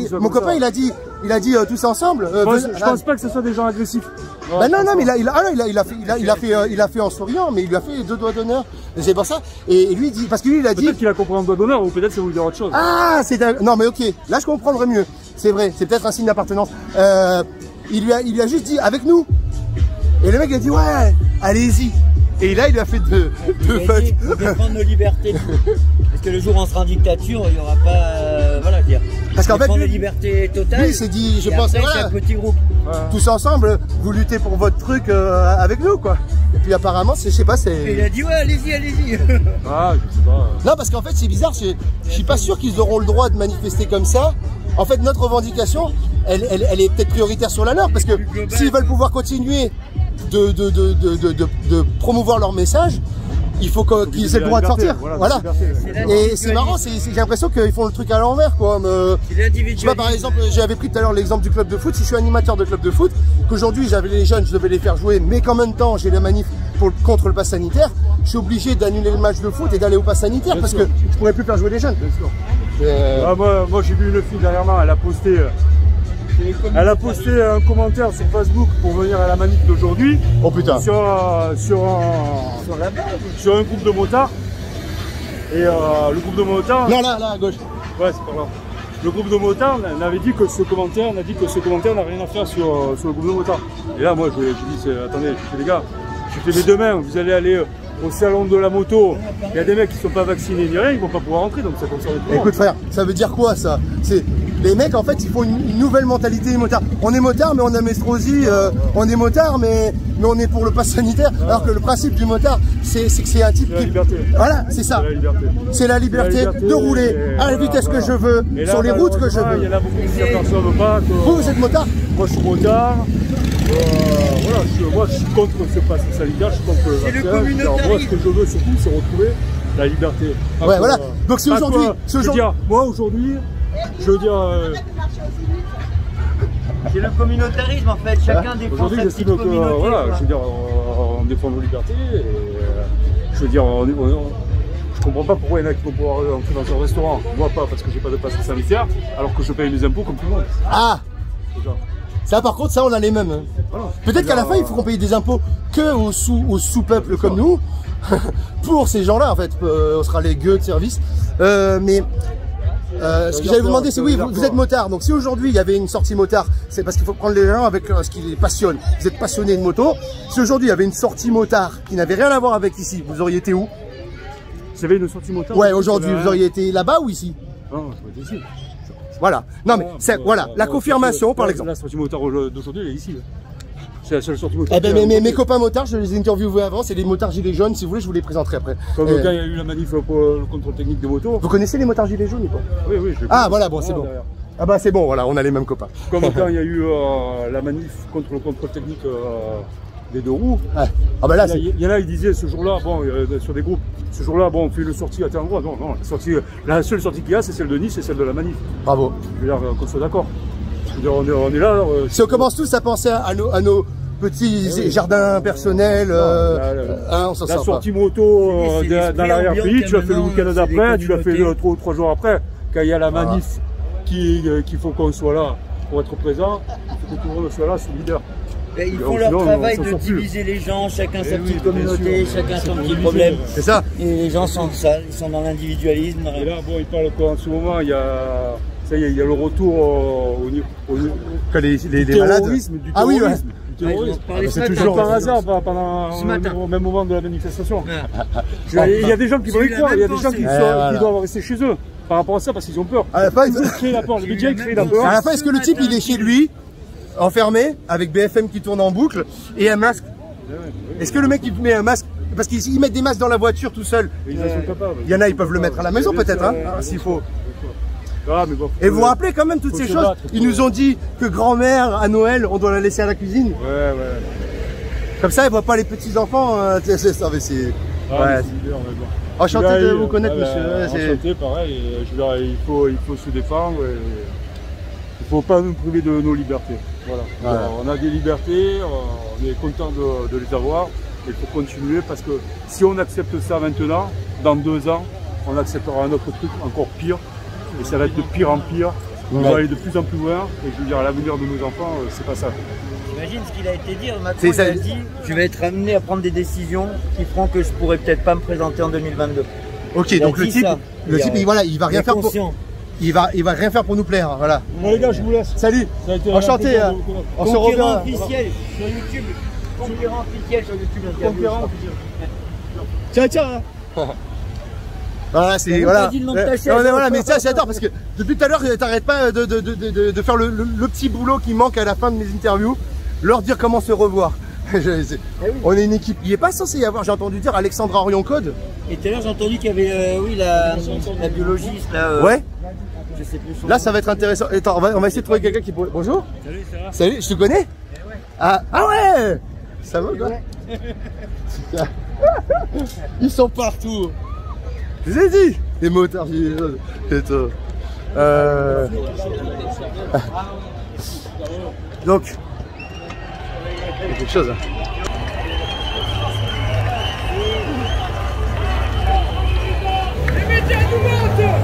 dit tous ensemble. Je pense pas que ce soit des gens agressifs. Non, bah non, mais il a fait en souriant, mais il lui a fait 2 doigts d'honneur. C'est pour ça. Et lui, parce que lui, il a dit. Peut-être qu'il a compris un doigt d'honneur, ou peut-être ça voulait dire autre chose. Ah, non, mais ok. Là, je comprendrais mieux. C'est vrai. C'est peut-être un signe d'appartenance. Il lui a juste dit avec nous. Et le mec a dit ouais, allez-y. Et là, il lui a fait deux fuck. On défend nos libertés. Parce que le jour où on sera en dictature, il n'y aura pas... voilà, dire. Parce qu'en fait, nos libertés totales. Lui, il s'est dit, je pense, voilà, c'est un petit groupe. Tous ensemble, vous luttez pour votre truc avec nous, quoi. Et puis apparemment, je sais pas, c'est... Et il a dit, ouais, allez-y, allez-y. Ah, je sais pas. Non, parce qu'en fait, c'est bizarre, je suis pas sûr qu'ils auront le droit de manifester comme ça. En fait, notre revendication, elle est peut-être prioritaire sur la leur, parce que s'ils veulent pouvoir continuer de promouvoir leur message, il faut qu'ils aient le droit de sortir. Voilà. Et c'est marrant, j'ai l'impression qu'ils font le truc à l'envers, quoi. Je sais pas, par exemple, j'avais pris tout à l'heure l'exemple du club de foot. Si je suis animateur de club de foot, qu'aujourd'hui j'avais les jeunes, je devais les faire jouer, mais qu'en même temps j'ai la manif contre le pass sanitaire, je suis obligé d'annuler le match de foot et d'aller au pass sanitaire parce que je pourrais plus faire jouer les jeunes. Moi j'ai vu une fille derrière moi, elle a posté un commentaire sur Facebook pour venir à la manif d'aujourd'hui. Oh putain. Sur un groupe de motards. Et le groupe de motards... Non, là, à gauche. Ouais, c'est pas grave. Le groupe de motards n'avait dit que ce commentaire n'a rien à faire sur le groupe de motards. Et là, moi, je dis, attendez, les gars, je fais mes deux mains, vous allez aller au salon de la moto, il y a des mecs qui sont pas vaccinés ni rien, ils vont pas pouvoir rentrer, donc ça concerne tout le monde. Écoute frère, ça veut dire quoi ça? Les mecs en fait ils font une nouvelle mentalité motard. On est motard mais on a Mestrosi, on est motard mais on est pour le pass sanitaire, alors que le principe du motard c'est que c'est un type qui... liberté. Voilà, c'est ça. C'est la liberté de rouler à la vitesse que je veux, sur les routes que je veux. Il y en a beaucoup qui ne perçoivent pas que... Vous êtes motard? Moi je suis motard. Voilà, moi je suis contre ce pass sanitaire, je suis contre le vaccin. Moi ce que je veux surtout c'est retrouver la liberté. Ouais, voilà. Donc c'est aujourd'hui. Moi aujourd'hui, je veux dire. C'est le communautarisme en fait, chacun défend sa petite communauté. Voilà, je veux dire, on défend nos libertés. Et, je veux dire, je comprends pas pourquoi il y en a qui vont pouvoir entrer dans un restaurant. Moi pas, parce que j'ai pas de passe sanitaire, alors que je paye mes impôts comme tout le monde. Ah! Ça, par contre, ça, on a les mêmes. Hein. Voilà. Peut-être qu'à la fin, il faut qu'on paye des impôts que aux sous-peuples comme nous. Pour ces gens-là, en fait, on sera les gueux de service. Mais ce que j'allais vous demander, c'est oui, vous êtes motard. Donc si aujourd'hui il y avait une sortie motard, c'est parce qu'il faut prendre les gens avec ce qui les passionne. Vous êtes passionné de moto. Si aujourd'hui il y avait une sortie motard qui n'avait rien à voir avec ici, vous auriez été où? Vous avez une sortie motard? Ouais, aujourd'hui, vous auriez été là-bas ou ici? Non, je vais ici. Voilà. Non mais c'est voilà la confirmation par exemple. La sortie motard d'aujourd'hui, elle est ici. C'est la seule sortie motard. Eh ben, mes copains motards, je les ai interviewés avant, c'est les motards gilets jaunes, si vous voulez, je vous les présenterai après. Comme quand il y a eu la manif pour le contrôle technique des motos. Vous connaissez les motards gilets jaunes ou pas? Oui, oui, je les connais. Ah voilà, bon, c'est bon. Derrière. Ah bah c'est bon, voilà, on a les mêmes copains. Comme quand il y a eu la manif contre le contrôle technique des deux roues. Ouais. Ah bah là, il y en a, ils disaient ce jour-là, bon, sur des groupes, ce jour-là, bon, on fait une sortie à tel endroit. Non, non, la seule sortie qu'il y a, c'est celle de Nice et celle de la manif. Bravo. Je veux dire qu'on soit d'accord. On est là. Si on commence tous à penser à nos petits jardins personnels, on s'en sort. La sortie moto dans l'arrière-pays, tu l'as fait le week-end d'après, tu l'as fait 3 jours après. Quand il y a la manif qu'il faut qu'on soit là pour être présent, il faut que tout le monde soit là, solidaire. Ils font leur travail de diviser les gens, chacun sa petite communauté, chacun son petit problème. C'est ça. Et les gens sont ça, ils sont dans l'individualisme. Et là, bon, ils parlent quoi en ce moment, il y a le retour quand les malades. Du terrorisme. Ah oui, ouais. C'est toujours par hasard au même moment de la manifestation. Il y a des gens qui vont y croire, il y a des gens qui doivent rester chez eux par rapport à ça parce qu'ils ont peur. À la fin, ils créent la peur. Les médias créent la peur. À la fin, est-ce que le type il est chez lui, enfermé, avec BFM qui tourne en boucle et un masque? Est-ce que le mec il met un masque? Parce qu'ils mettent des masques dans la voiture tout seul. Il y en a, ils peuvent le mettre à la maison peut-être, hein, s'il faut. Ah, mais bon, et vous vous rappelez quand même toutes ces choses? Ils nous ont dit que grand-mère à Noël, on doit la laisser à la cuisine. Ouais. Comme ça, ils voient pas les petits enfants. C'est ça, mais c'est. Ouais. Enchanté de vous connaître, monsieur. Enchanté, pareil. Je veux dire, il faut se défendre. Il faut pas nous priver de nos libertés. Voilà. Alors, on a des libertés, on est content de les avoir. Il faut continuer parce que si on accepte ça maintenant, dans 2 ans, on acceptera un autre truc encore pire. Et ça va être de pire en pire, on va aller de plus en plus loin, et je veux dire, l'avenir de nos enfants, c'est pas ça. J'imagine ce qu'il a été dit, Macron il a dit, je vais être amené à prendre des décisions qui feront que je pourrai peut-être pas me présenter en 2022. Ok, donc le type, voilà, il va rien faire pour... Il va rien faire pour nous plaire, voilà. Bon les gars, je vous laisse. Salut, enchanté, on se revoit. Officiel sur YouTube, concurrent officiel sur YouTube. Concurrent officiel. Tiens. Voilà, c'est voilà. Voilà, mais ça j'adore parce que depuis tout à l'heure t'arrêtes pas de faire le petit boulot qui manque à la fin de mes interviews, leur dire comment se revoir. On est une équipe. Il n'est pas censé y avoir, j'ai entendu dire, Alexandra Orion-Code. Et tout à l'heure j'ai entendu qu'il y avait la biologiste là. Ouais. Je sais plus. Là ça va être intéressant. Attends, on va essayer de trouver quelqu'un qui pourrait. Bonjour. Salut, ça va? Salut, je te connais? Ah ouais. Ça va quoi? Ils sont partout. Je vous ai dit, les motards gilets jaunes. Donc, il y a quelque chose. Hein. Les médias nous mentent.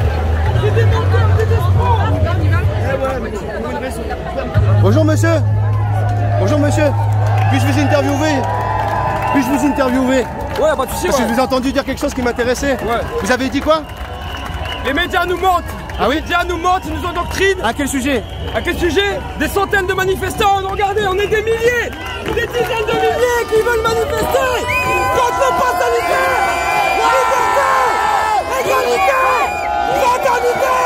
C'est des menteurs, des espoirs. Bonjour monsieur. Bonjour monsieur. Puis-je vous interviewer? Ouais, pas de soucis. Parce que je vous ai entendu dire quelque chose qui m'intéressait. Ouais. Vous avez dit quoi? Les médias nous mentent. Ah oui? Les médias nous mentent, ils nous endoctrinent. À quel sujet? À quel sujet? Des centaines de manifestants. Regardez, on est des milliers, des dizaines de milliers qui veulent manifester contre le pass sanitaire. Liberté, égalité, fraternité.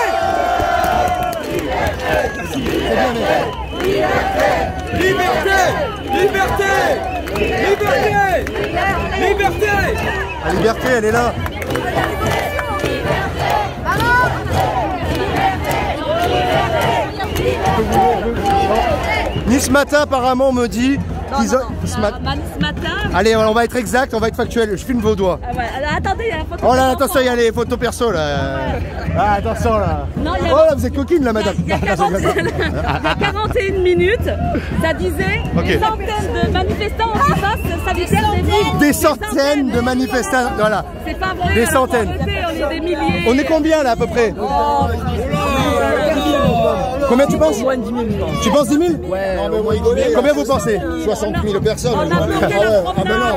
Liberté. La liberté, elle est là. Nice Matin apparemment me dit qu'ils ont... Nice Matin. Allez, on va être exact, on va être factuel. Je filme vos doigts. Ah ouais. Alors, attendez, il y a la photo. Oh là, attention, il y a les photos perso là. Ah, attention là. Non, oh là, vous êtes coquine là, madame. Il y a 41 minutes, ça disait des centaines de manifestants en face, ça disait des centaines de manifestants, voilà. C'est pas vrai. Des centaines. On est des milliers. On est combien là à peu près? Combien tu penses? Moins de 10 000. Tu penses 10 000? Ouais. Combien vous pensez? 60 000 personnes.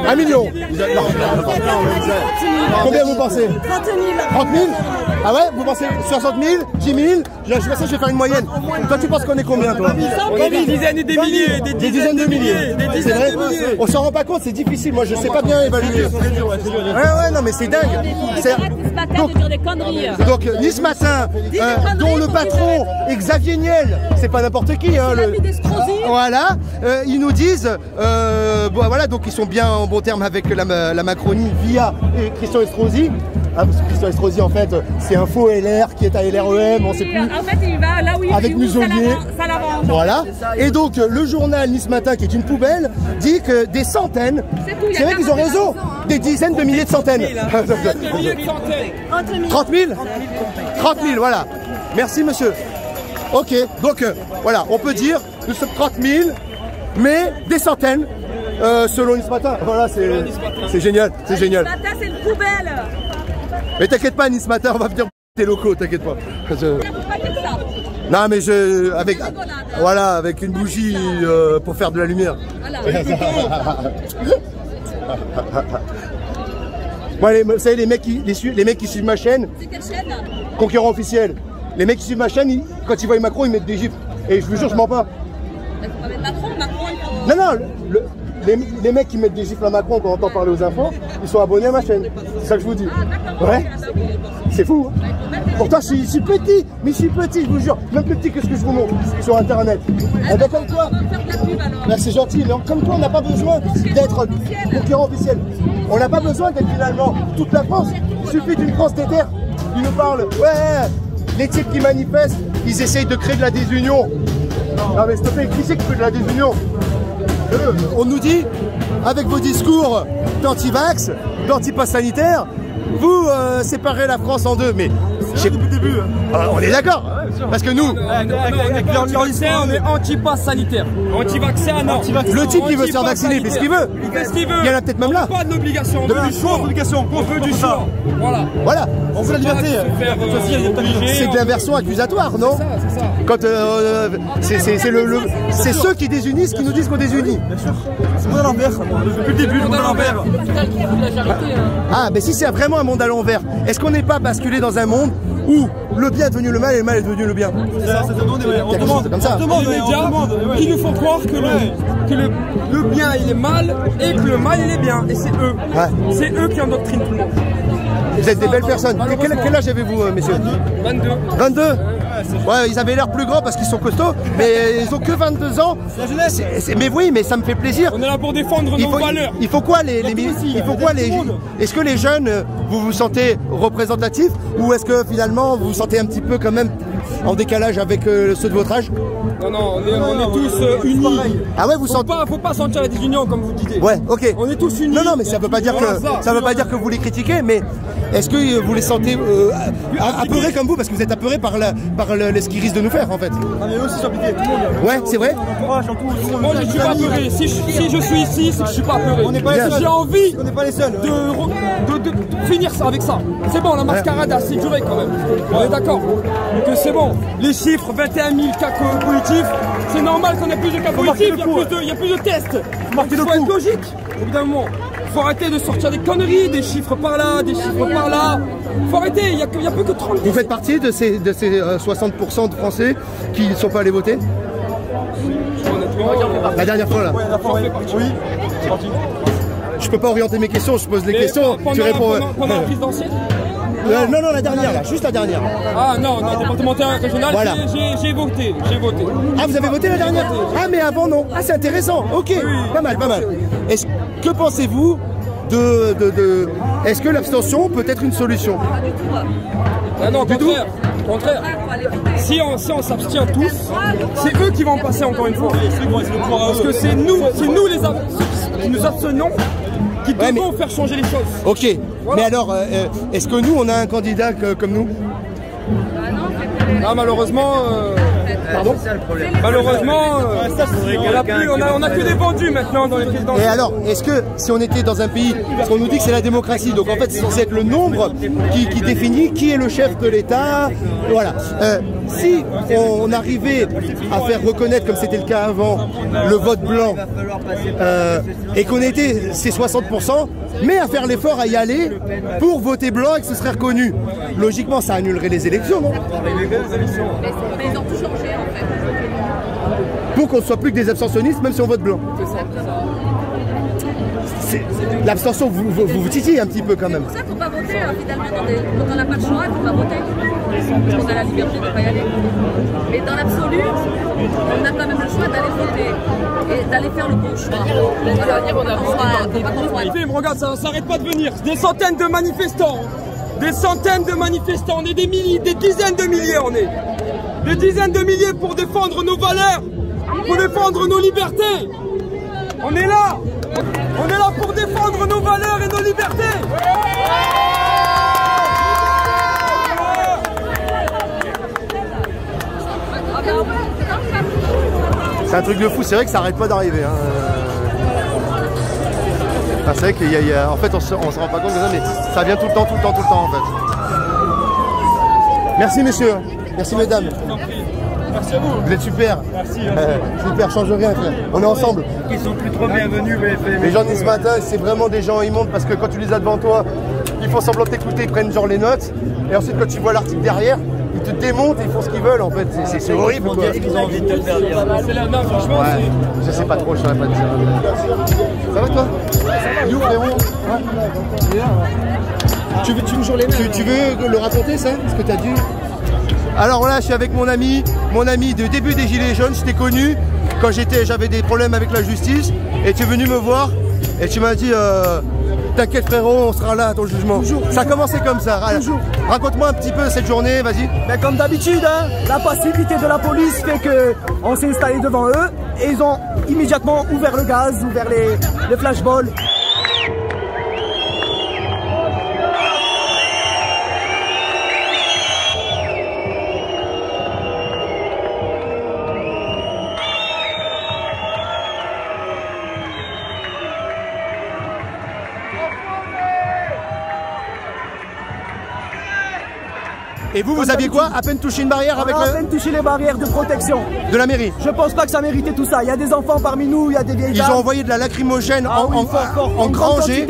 1 million. Combien vous pensez? 30 000. 30 000? Ah ouais? Vous pensez 60 000? 10 000? Je sais pas si je vais faire une moyenne. Toi, tu penses qu'on est combien, toi? On est des dizaines et des milliers. Des dizaines de milliers. C'est vrai? On s'en rend pas compte, c'est difficile. Moi, je sais pas bien évaluer. Ouais, non, mais c'est dingue. Donc, Nice Matin, dont le patron est Xavier Niel, c'est pas n'importe qui. Hein, voilà, ils nous disent, bon, voilà, donc ils sont bien en bon terme avec la Macronie via Christian Estrosi. Ah, parce que Christian Estrosi, en fait, c'est un faux LR qui est à LREM, on sait plus. En fait, il va là où il avec Muselier. Ça l'arrange. Voilà. Et donc, le journal Nice Matin, qui est une poubelle, dit que des centaines, c'est vrai qu'ils ont raison, des dizaines de milliers de centaines. 30 000 30 000, voilà. Merci, monsieur. Ok, donc, voilà, on peut dire, nous sommes 30 000, mais des centaines. Selon Nice Matin, voilà, c'est génial, c'est génial. Nice Matin, c'est une poubelle. Mais t'inquiète pas, Nice Matin, on va venir tes locaux, t'inquiète pas. Non, mais voilà, avec une bougie pour faire de la lumière. Voilà. Vous savez, les mecs qui suivent ma chaîne, concurrent officiel, les mecs qui suivent ma chaîne, quand ils voient Macron, ils mettent des gifs. Et je vous jure, je mens pas. Non, les mecs qui mettent des gifles à Macron quand on entend parler aux infos, ils sont abonnés à ma chaîne. C'est ça que je vous dis. Ouais. C'est fou. Hein. Pourtant, je suis petit, mais je suis petit, je vous jure. Même plus petit que ce que je vous montre sur Internet. Eh ben, comme toi, c'est gentil, mais comme toi, on n'a pas besoin d'être concurrent officiel. On n'a pas besoin d'être finalement toute la France. Il suffit d'une France déterre qui nous parle. Ouais, les types qui manifestent, ils essayent de créer de la désunion. Non mais s'il te plaît, qui c'est qui fait de la désunion? On nous dit, avec vos discours d'anti-vax, d'anti-pass sanitaire, vous séparez la France en deux, mais depuis le début. On est d'accord, parce que nous, on est anti-pass sanitaire, anti-vaccin, non. Le type qui veut se faire vacciner, il fait ce qu'il veut. Il y en a peut-être même là. Pas de l'obligation, on veut du choix. On veut du choix. Voilà. On veut la liberté. C'est de l'inversion accusatoire, non? C'est ça. Quand c'est ceux qui désunissent qui nous disent qu'on désunit. C'est le monde à l'envers, depuis le début, le monde à l'envers. Ah, mais si c'est vraiment un monde à l'envers, est-ce qu'on n'est pas basculé dans un monde où le bien est devenu le mal et le mal est devenu le bien? On demande comme ça. Les médias qui nous font croire que le bien il est mal et que le mal il est bien. Et c'est eux. C'est eux qui endoctrinent tout le monde. Vous êtes des belles personnes. Quel âge avez-vous, messieurs? 22. 22? Ouais, ils avaient l'air plus grands parce qu'ils sont costauds, mais ils ont que 22 ans. C'est la jeunesse. Mais oui, mais ça me fait plaisir. On est là pour défendre nos valeurs. Il faut quoi est-ce que les jeunes, vous vous sentez représentatifs ou est-ce que finalement vous vous sentez un petit peu quand même en décalage avec ceux de votre âge? Non, on est tous unis. Ah ouais, vous sentez. Faut pas sentir la désunion comme vous disiez. Ouais, ok. On est tous unis. Non, mais ça veut pas dire que vous les critiquez, mais est-ce que vous les sentez apeurés comme vous, parce que vous êtes apeurés par ce qu'ils risquent de nous faire en fait? Ah mais aussi sur piqué, tout le monde. Ouais, c'est vrai. Moi je suis pas apeuré. Si je suis ici, c'est que je suis pas apeuré. On n'est pas les seuls. J'ai envie. On n'est pas les seuls. De finir ça avec ça. C'est bon, la mascarade a assez duré quand même. On est d'accord. Que c'est bon. Les chiffres, 21 000 cas positifs. C'est normal qu'on ait plus de cas positifs. Il y a plus de tests. Il faut être logique. Évidemment. Faut arrêter de sortir des conneries, des chiffres par là, des chiffres par là. Faut arrêter, il n'y a plus que 30. Vous faites partie de ces 60% de Français qui ne sont pas allés voter? La dernière fois là. Oui, c'est parti. Je peux pas orienter mes questions, je pose les questions, tu réponds. Pendant la présidentielle? Non, la dernière là, juste la dernière. Ah non, départemental, régional, voilà. J'ai voté. Ah, vous avez voté la dernière? Ah, mais avant non. Ah, c'est intéressant, ok, oui. Pas mal. Que pensez-vous est-ce que l'abstention peut être une solution? Ah non, au contraire. Si on s'abstient tous, c'est eux qui vont passer encore une fois. Parce que c'est nous qui nous abstenons qui devons faire changer les choses. Ok, voilà. Mais alors, est-ce que nous, on a un candidat comme nous? Ah, malheureusement, Pardon? C'est ça le problème. Malheureusement, on a que des vendus maintenant dans les présidentielles. Et alors, est-ce que si on était dans un pays, parce qu'on nous dit que c'est la démocratie, donc en fait c'est censé être le nombre qui définit qui est le chef de l'État, voilà. Si on arrivait à faire reconnaître, comme c'était le cas avant, le vote blanc, et qu'on était ces 60%, mais à faire l'effort à y aller pour voter blanc et que ce serait reconnu, logiquement ça annulerait les élections, non? Mais ils ont tout changé en fait. Pour qu'on ne soit plus que des abstentionnistes, même si on vote blanc. L'abstention vous titille un petit peu quand même. C'est pour ça qu'on va voter finalement quand on n'a pas le choix, on va voter. Parce qu'on a la liberté de ne pas y aller. Mais dans l'absolu, on n'a quand même le choix d'aller voter et d'aller faire le bon choix. Regarde, ça s'arrête pas de venir. Des centaines de manifestants. Des centaines de manifestants. On est des milliers, des dizaines de milliers on est. Des dizaines de milliers pour défendre nos valeurs, pour défendre nos libertés. On est là. On est là pour défendre nos valeurs et nos libertés. C'est un truc de fou, c'est vrai que ça arrête pas d'arriver. Hein. Enfin, c'est vrai qu'il y a... En fait, on se rend pas compte de ça, mais ça vient tout le temps en fait. Merci messieurs, merci mesdames. Merci à vous. Vous êtes super. Merci. Super, change rien frère. On est ensemble. Ils sont plus trop bienvenus. Les gens de ce matin, c'est vraiment des gens immondes parce que quand tu les as devant toi, ils font semblant de t'écouter, ils prennent genre les notes. Et ensuite quand tu vois l'article derrière, ils te démontent et ils font ce qu'ils veulent en fait. C'est horrible quoi. Ils ont envie de te le faire dire. Non, franchement, ouais. Je sais pas trop, je saurais pas dire. Ça va toi? You frérot? Tu veux toujours les mêmes? Tu veux le raconter ça? Ce que tu as dit? Alors là, je suis avec mon ami de début des Gilets jaunes. Je t'ai connu quand j'avais des problèmes avec la justice et tu es venu me voir et tu m'as dit t'inquiète frérot, on sera là à ton jugement. Toujours. Ça a commencé comme ça. Raconte-moi un petit peu cette journée, vas-y. Mais comme d'habitude, hein, la passivité de la police fait qu'on s'est installé devant eux et ils ont immédiatement ouvert le gaz, ouvert les flashballs. Et vous aviez quoi? À peine touché une barrière avec à peine touché les barrières de protection. De la mairie? Je pense pas que ça méritait tout ça. Il y a des enfants parmi nous, il y a des vieilles dames. Ils ont envoyé de la lacrymogène en grand jet,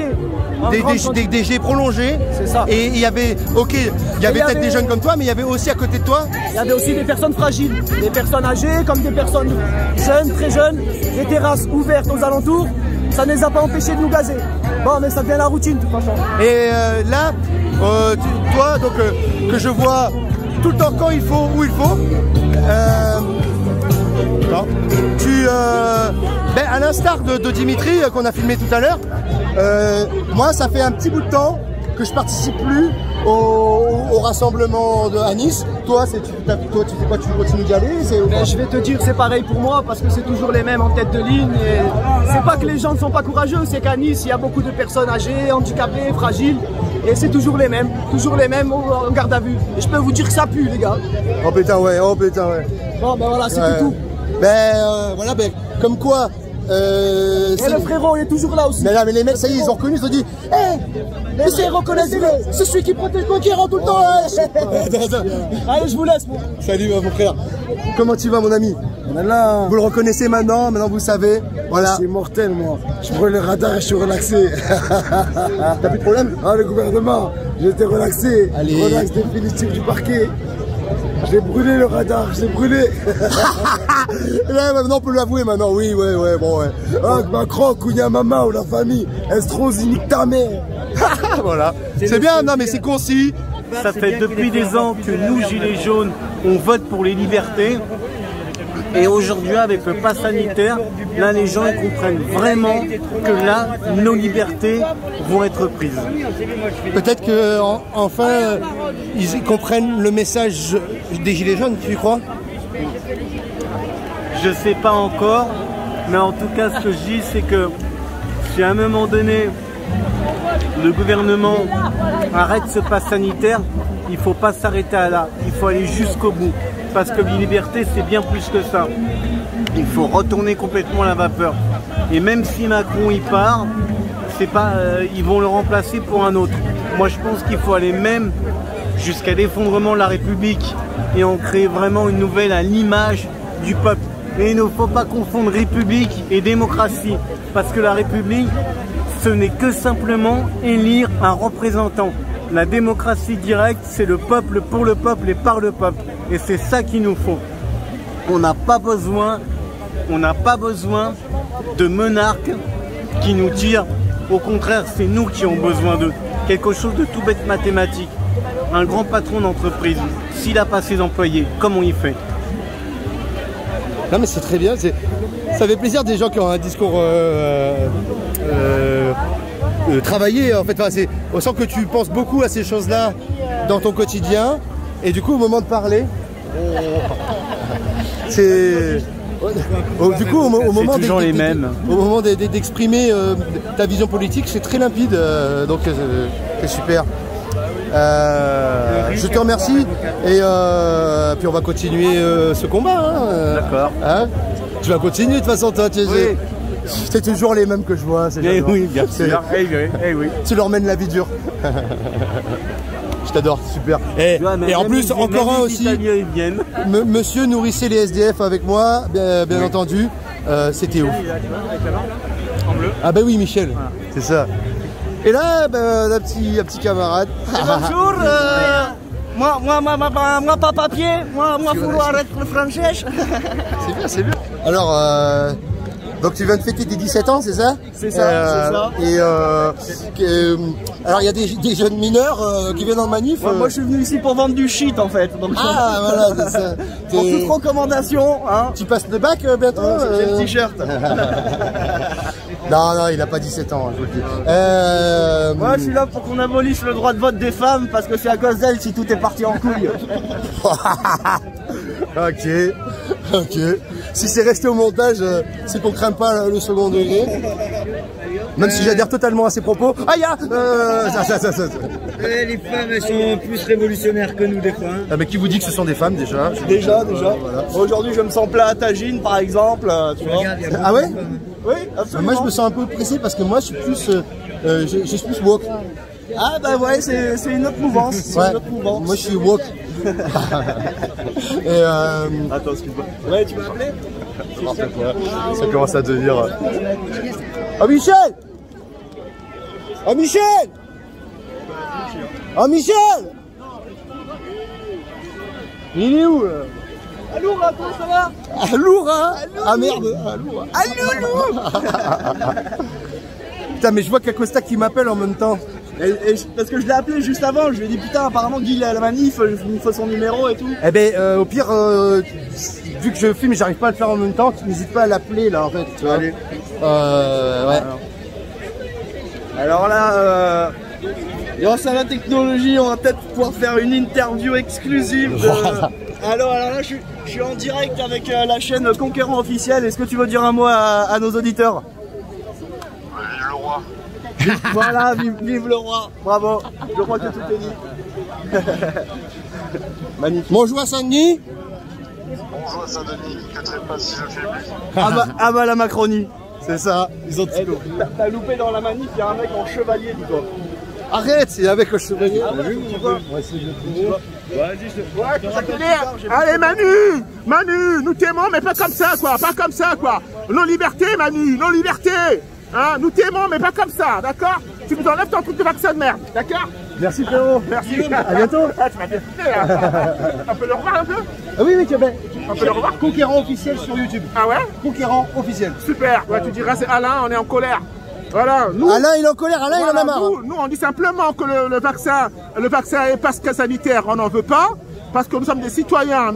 des jets prolongés. C'est ça. Et il y avait, peut-être des jeunes comme toi, mais il y avait aussi à côté de toi? Il y avait aussi des personnes fragiles, des personnes âgées comme des personnes jeunes, très jeunes, des terrasses ouvertes aux alentours. Ça ne les a pas empêchés de nous gazer. Bon, mais ça devient la routine de toute façon. Et là, toi, donc, que je vois tout le temps quand il faut, où il faut, à l'instar de Dimitri qu'on a filmé tout à l'heure, moi, ça fait un petit bout de temps que je participe plus au rassemblement à Nice. Toi, tu fais quoi? Tu continues d'y aller? Je vais te dire, c'est pareil pour moi parce que c'est toujours les mêmes en tête de ligne. C'est pas que les gens ne sont pas courageux, c'est qu'à Nice, il y a beaucoup de personnes âgées, handicapées, fragiles. Et c'est toujours les mêmes en garde à vue. Et je peux vous dire que ça pue, les gars. Oh putain, ouais. Bon, ben voilà, c'est tout. Voilà, comme quoi. Et le frérot, il est toujours là aussi. Mais là, mais les mecs, ça y est, ils ont reconnu, ils ont dit reconnaissez-le, c'est celui qui protège le conquérant tout le temps. Allez, je vous laisse. Salut, mon frère. Comment tu vas, mon ami? On est là. Vous le reconnaissez maintenant vous savez. Voilà. Je suis mortel, moi. Je prends le radar et je suis relaxé. T'as plus de problème? Ah, le gouvernement, j'étais relaxé. Allez. Relax définitif du parquet. J'ai brûlé le radar, je l'ai brûlé. Là, maintenant on peut l'avouer maintenant, oui, bon. Ah, Macron, Kounia Mama ou la famille, Estros, nique ta mère. Voilà. C'est bien, non mais c'est concis. Ça fait depuis des ans que nous, Gilets jaunes, on vote pour les libertés. Et aujourd'hui, avec le pass sanitaire, là, les gens ils comprennent vraiment que là, nos libertés vont être prises. Peut-être qu'enfin, ils comprennent le message des Gilets jaunes, tu crois? Je sais pas encore, mais en tout cas, ce que je dis, c'est que si à un moment donné, le gouvernement arrête ce pass sanitaire, il ne faut pas s'arrêter à là, il faut aller jusqu'au bout. parce que les libertés, c'est bien plus que ça. Il faut retourner complètement à la vapeur. Et même si Macron y part, c'est pas, ils vont le remplacer pour un autre. Moi, je pense qu'il faut aller même jusqu'à l'effondrement de la République et en créer vraiment une nouvelle à l'image du peuple. Et il ne faut pas confondre République et démocratie, parce que la République, ce n'est que simplement élire un représentant. La démocratie directe, c'est le peuple pour le peuple et par le peuple. Et c'est ça qu'il nous faut. On n'a pas besoin de monarques qui nous tirent. Au contraire, c'est nous qui avons besoin d'eux. Quelque chose de tout bête mathématique. Un grand patron d'entreprise, s'il n'a pas ses employés, comment il fait? Non mais c'est très bien, ça fait plaisir des gens qui ont un discours travaillé en fait. Enfin, on sent que tu penses beaucoup à ces choses-là dans ton quotidien et du coup au moment de parler, c'est... Du coup, au moment d'exprimer ta vision politique, c'est très limpide, donc c'est super. Je te remercie et puis on va continuer ce combat. Hein, d'accord. Hein, tu vas continuer de toute façon, toi. C'est toujours les mêmes que je vois. Eh oui, bien sûr. Eh oui. Tu leur mènes la vie dure. Je t'adore, super. Et en plus, encore un aussi. Monsieur nourrissait les SDF avec moi, bien entendu. C'était ouf. En bleu. Ah bah oui, Michel, voilà. C'est ça. Et là, un petit camarade. Bonjour, moi pas papier, moi vouloir être le français. C'est bien. Alors, donc tu viens de fêter tes 17 ans, c'est ça? C'est ça, c'est ça. Et alors il y a des jeunes mineurs qui viennent en manif. Moi je suis venu ici pour vendre du shit en fait. Donc, voilà, c'est ça. Pour toute recommandation. Hein. Tu passes le bac bientôt? J'ai le t-shirt. Non, il a pas 17 ans, je vous le dis. Moi je suis là pour qu'on abolisse le droit de vote des femmes parce que c'est à cause d'elles si tout est parti en couille. Ok. Si c'est resté au montage, c'est qu'on craint pas le second degré. Même si j'adhère totalement à ses propos. Aïe Les femmes, elles sont plus révolutionnaires que nous des fois. Hein. Ah, mais qui vous dit que ce sont des femmes déjà? Déjà. Voilà. Aujourd'hui je me sens plat à tagine par exemple. Tu vois. Ah ouais? Oui, absolument. Moi je me sens un peu pressé parce que moi je suis plus, je suis plus woke. Ah bah ouais, c'est une autre mouvance. Ouais. Moi je suis woke. Et Attends, excuse-moi. Ouais, tu m'as appelé? Ça commence à devenir... Oh Michel! Oh Michel! Oh Michel! Il est où là? Aloura, comment ça va? Aloura? Ah merde! Aloura! Putain, mais je vois qu'Acosta qui m'appelle en même temps. Parce que je l'ai appelé juste avant, je lui ai dit putain apparemment Guy est à la manif, il me faut son numéro et tout. Eh ben au pire, vu que je filme, j'arrive pas à le faire en même temps, tu n'hésites pas à l'appeler là en fait. Tu vois. Allez. Ouais. Alors là, grâce à la technologie, on va peut-être pouvoir faire une interview exclusive de... Alors là, je suis en direct avec la chaîne Conquérant Officiel. Est-ce que tu veux dire un mot à nos auditeurs? Vive le roi. Voilà, vive le roi. Bravo. Je crois que tout est dit. Magnifique. Bonjour à Saint-Denis. Bonjour à Saint-Denis, que trépasse si je fais plus. Ah bah la Macronie. C'est ça. Ils ont... T'as loupé dans la manif, il y a un mec en chevalier, dis-toi. Arrête, il y a un mec en chevalier. Allez Manu, nous t'aimons mais pas comme ça quoi, nos libertés Manu, nos libertés, hein, nous t'aimons mais pas comme ça, d'accord? Tu nous enlèves ton truc de vaccin de merde, d'accord? Merci Pierrot, merci, à bientôt. Ah, tu m'as bien fait là. On peut le revoir un peu? Ah oui, tu as bien. On peut le revoir? Conquérant Officiel sur YouTube. Ah ouais? Conquérant Officiel. Super, ouais, tu diras c'est Alain, on est en colère. Voilà, nous, Alain il est en colère, Alain il en a marre. Nous on dit simplement que le vaccin est passe sanitaire, on n'en veut pas, parce que nous sommes des citoyens,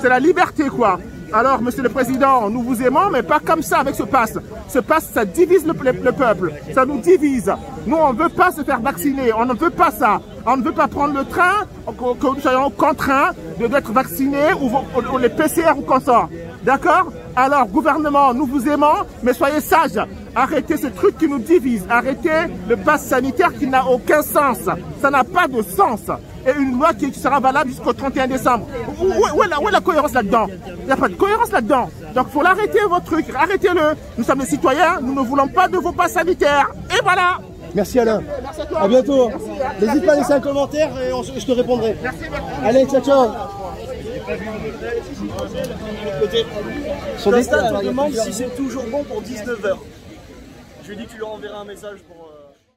c'est la liberté quoi. Alors monsieur le président, nous vous aimons, mais pas comme ça avec ce passe. Ce passe, ça divise le peuple, ça nous divise. Nous on ne veut pas se faire vacciner, on ne veut pas ça. On ne veut pas prendre le train, que nous soyons contraints d'être vaccinés ou les PCR ou qu'on sort. D'accord? Alors, gouvernement, nous vous aimons, mais soyez sages. Arrêtez ce truc qui nous divise. Arrêtez le pass sanitaire qui n'a aucun sens. Ça n'a pas de sens. et une loi qui sera valable jusqu'au 31 décembre. Où est la cohérence là-dedans? Il n'y a pas de cohérence là-dedans. Donc il faut l'arrêter votre truc, arrêtez-le. Nous sommes des citoyens, nous ne voulons pas de vos passes sanitaires. Et voilà. Merci Alain. Merci à toi. À bientôt. Merci. N'hésite pas à laisser un commentaire et je te répondrai. Merci. Allez, ciao, ciao. Constat te demande si c'est toujours bon pour 19h. Je lui ai dit que tu lui enverrais un message pour...